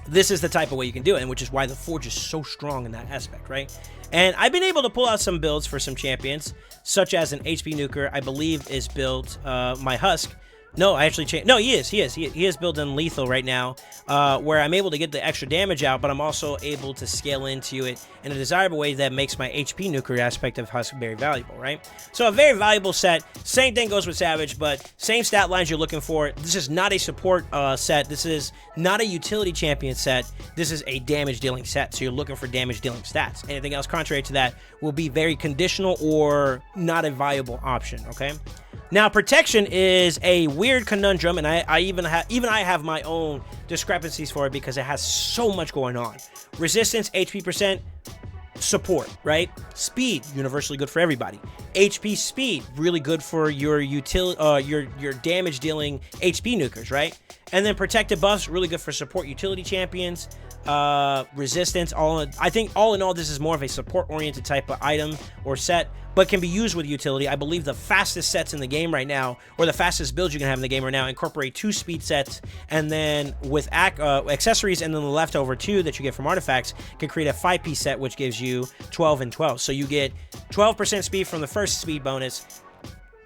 This is the type of way you can do it, and which is why the Forge is so strong in that aspect, right? And I've been able to pull out some builds for some champions, such as an HP nuker, I believe is built my Husk. No, I actually changed. No, he is built in lethal right now, where I'm able to get the extra damage out, but I'm also able to scale into it in a desirable way that makes my HP nuker aspect of Husk very valuable, right? So a very valuable set. Same thing goes with Savage, but same stat lines you're looking for. This is not a support set. This is not a utility champion set. This is a damage dealing set, so you're looking for damage dealing stats. Anything else contrary to that will be very conditional or not a viable option, okay? Now, protection is a weird conundrum, and I even have my own discrepancies for it because it has so much going on. Resistance, HP percent, support, right? Speed, universally good for everybody. HP speed, really good for your your damage dealing HP nukers, right? And then protected buffs, really good for support utility champions. Resistance, I think all in all, this is more of a support-oriented type of item or set, but can be used with utility. I believe the fastest sets in the game right now, or the fastest builds you can have in the game right now, incorporate 2 speed sets, and then with accessories, and then the leftover 2 that you get from artifacts can create a 5-piece set, which gives you 12 and 12. So you get 12% speed from the first speed bonus,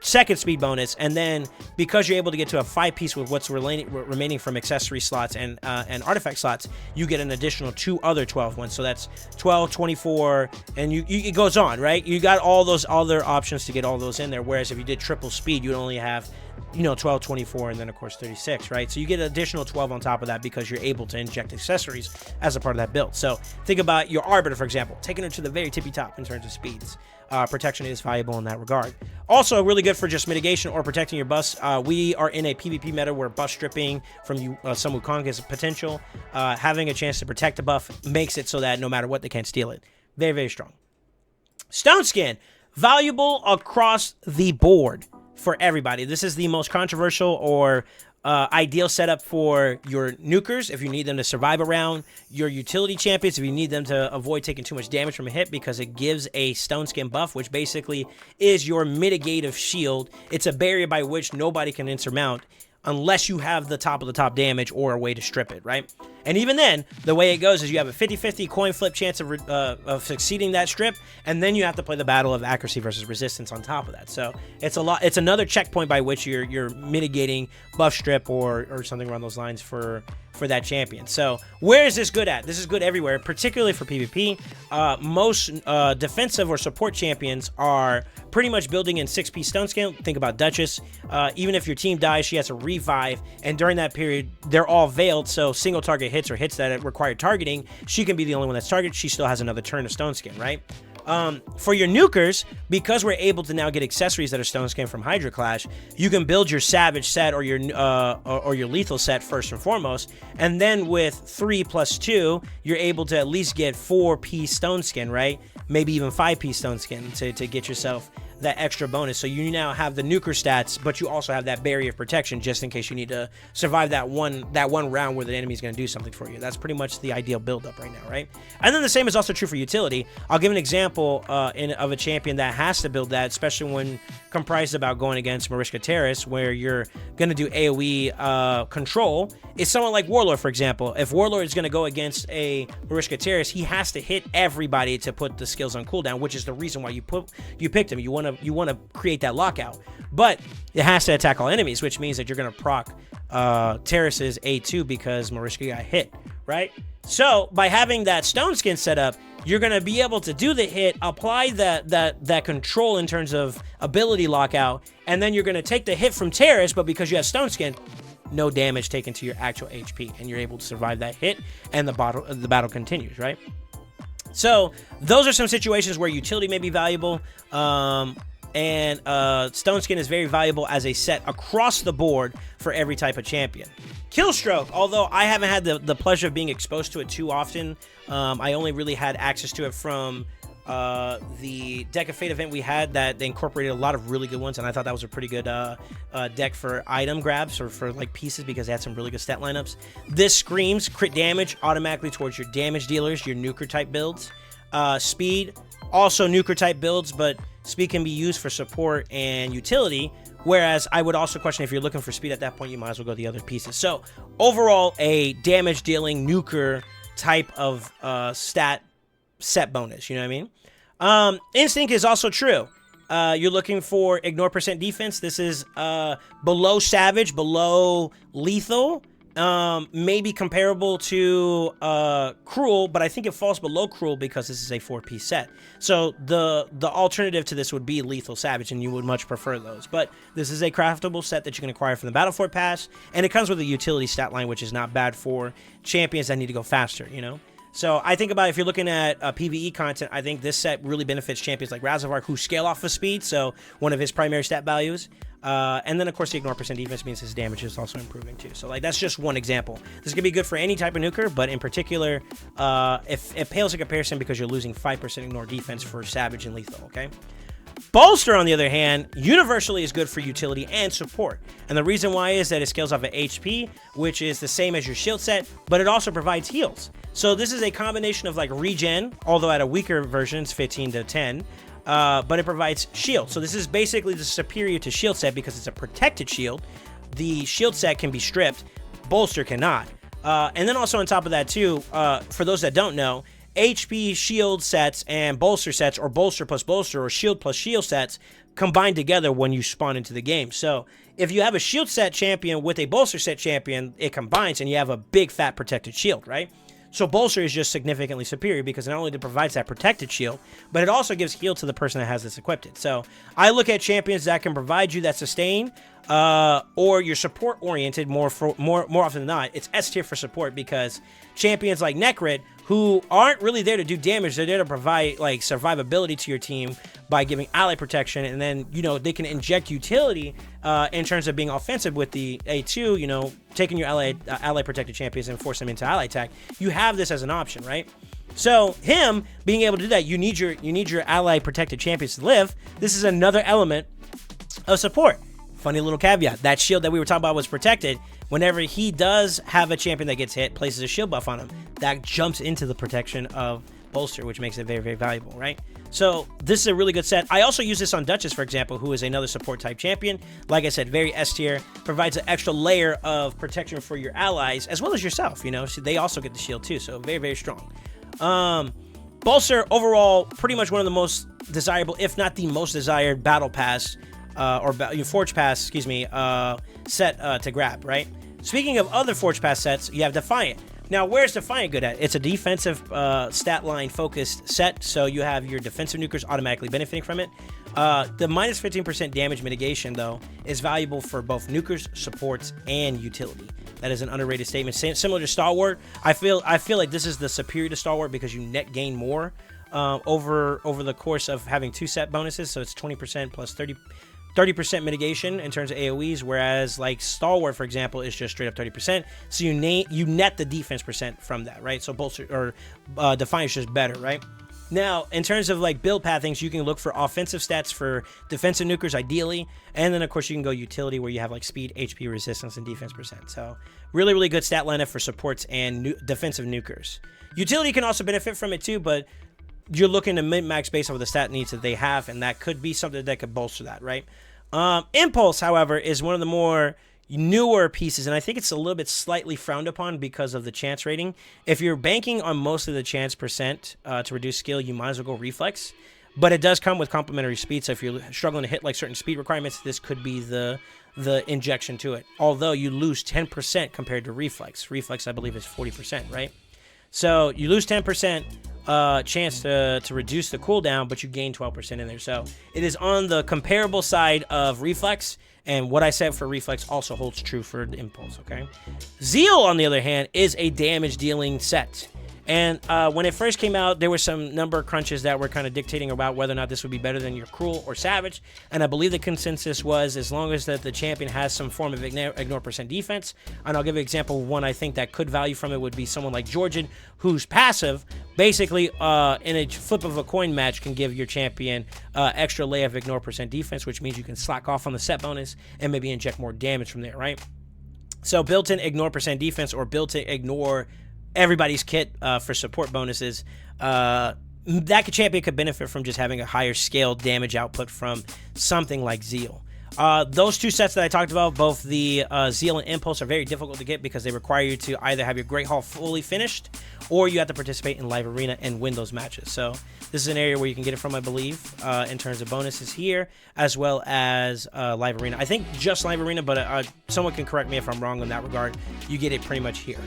second speed bonus, and then because you're able to get to a 5-piece with what's remaining from accessory slots and artifact slots, you get an additional 2 other 12 ones. So that's 12, 24, and it goes on, right? You got all those other options to get all those in there, whereas if you did triple speed, you'd only have 12, 24, and then of course 36, right? So you get an additional 12 on top of that because you're able to inject accessories as a part of that build. So think about your Arbiter, for example, taking it to the very tippy top in terms of speeds. Protection is valuable in that regard. Also really good for just mitigation or protecting your buffs. We are in a PvP meta where buff stripping from some Wukong is a potential. Having a chance to protect a buff makes it so that no matter what, they can't steal it. Very, very strong. Stone Skin, valuable across the board for everybody. This is the most controversial or ideal setup for your nukers if you need them to survive a round, your utility champions if you need them to avoid taking too much damage from a hit, because it gives a stone skin buff, which basically is your mitigative shield. It's a barrier by which nobody can insurmount unless you have the top of the top damage or a way to strip it, right? And even then, the way it goes is you have a 50-50 coin flip chance of succeeding that strip, and then you have to play the battle of accuracy versus resistance on top of that. So it's a lot. It's another checkpoint by which you're mitigating buff strip or something around those lines for that champion. So where is this good at? This is good everywhere, particularly for PvP. Most defensive or support champions are pretty much building in 6-piece stone skin. Think about Duchess. Even if your team dies, she has a revive, and during that period, they're all veiled, so single target hits or hits that require targeting, she can be the only one that's targeted. She still has another turn of stone skin, right? For your nukers, because we're able to now get accessories that are stone skin from Hydra Clash, you can build your savage set or your lethal set first and foremost, and then with 3 plus 2, you're able to at least get 4-piece stone skin, right? Maybe even 5-piece stone skin to get yourself that extra bonus. So you now have the nuker stats, but you also have that barrier of protection just in case you need to survive that one round where the enemy's going to do something for you. That's pretty much the ideal build-up right now, right? And then the same is also true for utility. I'll give an example of a champion that has to build that, especially when comprised about going against Mariska Terrace, where you're going to do AoE control. Is someone like Warlord, for example. If Warlord is going to go against a Mariska Terrace, he has to hit everybody to put the skills on cooldown, which is the reason why you picked him. You want to create that lockout, but it has to attack all enemies, which means that you're going to proc Terrace's A2 because Mariska got hit, right? So by having that stone skin set up, you're going to be able to do the hit, apply that control in terms of ability lockout, and then you're going to take the hit from Terrace, but because you have stone skin, no damage taken to your actual HP, and you're able to survive that hit, and the battle continues, right? So those are some situations where utility may be valuable, and stone skin is very valuable as a set across the board for every type of champion. Killstroke, although I haven't had the pleasure of being exposed to it too often, I only really had access to it from the Deck of Fate event we had that they incorporated a lot of really good ones, and I thought that was a pretty good deck for item grabs or for like pieces because they had some really good stat lineups. This screams crit damage automatically towards your damage dealers, your nuker type builds. Speed, also nuker type builds, but speed can be used for support and utility, whereas I would also question if you're looking for speed at that point, you might as well go the other pieces. So overall, a damage dealing nuker type of stat set bonus, you know what I mean? Instinct is also true. You're looking for ignore percent defense. This is below savage, below lethal, maybe comparable to cruel, but I think it falls below cruel because this is a 4-piece set. So the alternative to this would be lethal savage, and you would much prefer those. But this is a craftable set that you can acquire from the Battle Fort Pass, and it comes with a utility stat line, which is not bad for champions that need to go faster, you know? So I think about if you're looking at PvE content, I think this set really benefits champions like Razavar who scale off of speed, so one of his primary stat values. And then, of course, the ignore percent defense means his damage is also improving, too. So, like, that's just one example. This could be good for any type of nuker, but in particular, it pales in comparison because you're losing 5% ignore defense for Savage and Lethal, okay? Bolster, on the other hand, universally is good for utility and support. And the reason why is that it scales off of HP, which is the same as your shield set, but it also provides heals. So this is a combination of, like, regen, although at a weaker version, it's 15 to 10, but it provides shield. So this is basically the superior to shield set because it's a protected shield. The shield set can be stripped, bolster cannot. And then also on top of that too, for those that don't know, HP shield sets and bolster sets, or bolster plus bolster, or shield plus shield sets combined together when you spawn into the game. So if you have a shield set champion with a bolster set champion, it combines and you have a big fat protected shield, right? So bolster is just significantly superior because not only it provides that protected shield, but it also gives heal to the person that has this equipped. So I look at champions that can provide you that sustain, or you're support oriented more often than not. It's S tier for support, because champions like Necrit, who aren't really there to do damage, they're there to provide like survivability to your team by giving ally protection, and then, you know, they can inject utility in terms of being offensive with the A2, you know, taking your ally protected champions and force them into ally attack. You have this as an option, right? So him being able to do that, you need your ally protected champions to live. This is another element of support. Funny little caveat, that shield that we were talking about was protected. Whenever he does have a champion that gets hit, places a shield buff on him, that jumps into the protection of bolster, which makes it very, very valuable, right? So this is a really good set. I also use this on Duchess, for example, who is another support type champion. Like I said, very S tier, provides an extra layer of protection for your allies as well as yourself, you know, so they also get the shield too, so very, very strong. Bolster overall, pretty much one of the most desirable, if not the most desired battle pass, or Forge Pass, excuse me, set to grab, right? Speaking of other Forge Pass sets, you have Defiant. Now, where's Defiant good at? It's a defensive stat line focused set, so you have your defensive nukers automatically benefiting from it. The minus 15% damage mitigation, though, is valuable for both nukers, supports, and utility. That is an underrated statement. Similar to Stalwart, I feel like this is the superior to Stalwart because you net gain more over the course of having two set bonuses, so it's 20% plus 30% mitigation in terms of AoEs, whereas like Stalwart, for example, is just straight up 30%. So you net the defense percent from that, right? So Bolster or Defiant is just better, right? Now, in terms of like build pathings, you can look for offensive stats for defensive nukers ideally, and then of course you can go utility where you have like speed, HP, resistance, and defense percent. So really, really good stat lineup for supports and defensive nukers. Utility can also benefit from it too, but you're looking to min-max based on the stat needs that they have, and that could be something that could bolster that, right? Impulse, however, is one of the more newer pieces, and I think it's a little bit slightly frowned upon because of the chance rating. If you're banking on most of the chance percent to reduce skill, you might as well go Reflex, but it does come with complementary speed, so if you're struggling to hit like certain speed requirements, this could be the injection to it, although you lose 10% compared to Reflex. Reflex, I believe, is 40%, right? So you lose 10% chance to reduce the cooldown, but you gain 12% in there. So it is on the comparable side of Reflex, and what I said for Reflex also holds true for the Impulse, okay? Zeal, on the other hand, is a damage dealing set. And when it first came out, there were some number crunches that were kind of dictating about whether or not this would be better than your Cruel or Savage. And I believe the consensus was as long as that the champion has some form of ignore percent defense. And I'll give an example. One I think that could value from it would be someone like Georgian, who's passive, basically in a flip of a coin match can give your champion extra layer of ignore percent defense, which means you can slack off on the set bonus and maybe inject more damage from there, right? So built-in ignore percent defense or built-in ignore everybody's kit for support bonuses. That champion could benefit from just having a higher scale damage output from something like Zeal. Those two sets that I talked about, both the Zeal and Impulse, are very difficult to get because they require you to either have your Great Hall fully finished or you have to participate in Live Arena and win those matches. So this is an area where you can get it from, I believe, in terms of bonuses here, as well as Live Arena. I think just Live Arena, but someone can correct me if I'm wrong in that regard. You get it pretty much here.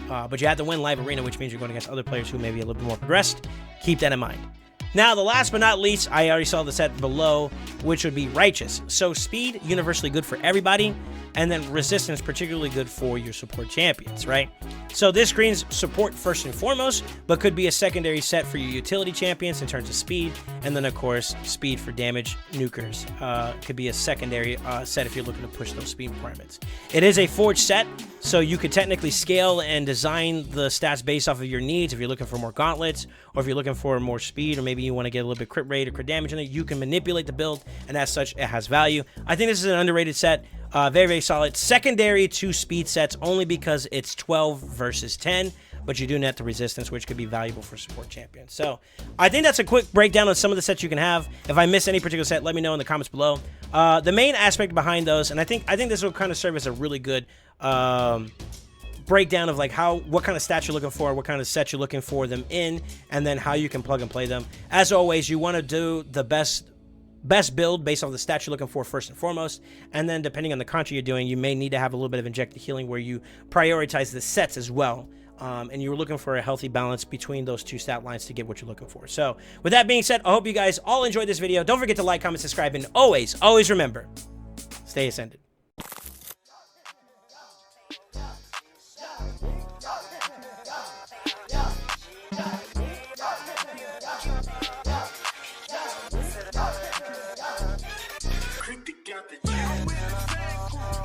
But you have to win Live Arena, which means you're going against other players who may be a little bit more progressed. Keep that in mind. Now, the last but not least, I already saw the set below, which would be Righteous. So speed, universally good for everybody, and then resistance, particularly good for your support champions, right? So this screens support first and foremost, but could be a secondary set for your utility champions in terms of speed, and then of course, speed for damage nukers. Could be a secondary set if you're looking to push those speed requirements. It is a forged set, so you could technically scale and design the stats based off of your needs. If you're looking for more gauntlets, or if you're looking for more speed, or maybe you want to get a little bit crit rate or crit damage in it, you can manipulate the build, and as such, it has value. I think this is an underrated set. Very, very solid. Secondary to speed sets only because it's 12 versus 10, but you do net the resistance, which could be valuable for support champions. So I think that's a quick breakdown of some of the sets you can have. If I miss any particular set, let me know in the comments below. The main aspect behind those, and I think this will kind of serve as a really good breakdown of like what kind of stats you're looking for, what kind of sets you're looking for them in, and then how you can plug and play them. As always, you want to do the best build based on the stats you're looking for first and foremost, and then depending on the contra you're doing, you may need to have a little bit of injected healing where you prioritize the sets as well, and you're looking for a healthy balance between those two stat lines to get what you're looking for. So with that being said, I hope you guys all enjoyed this video. Don't forget to like, comment, subscribe, and always remember, stay ascended.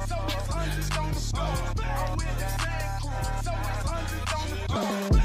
So it's 100 on the floor.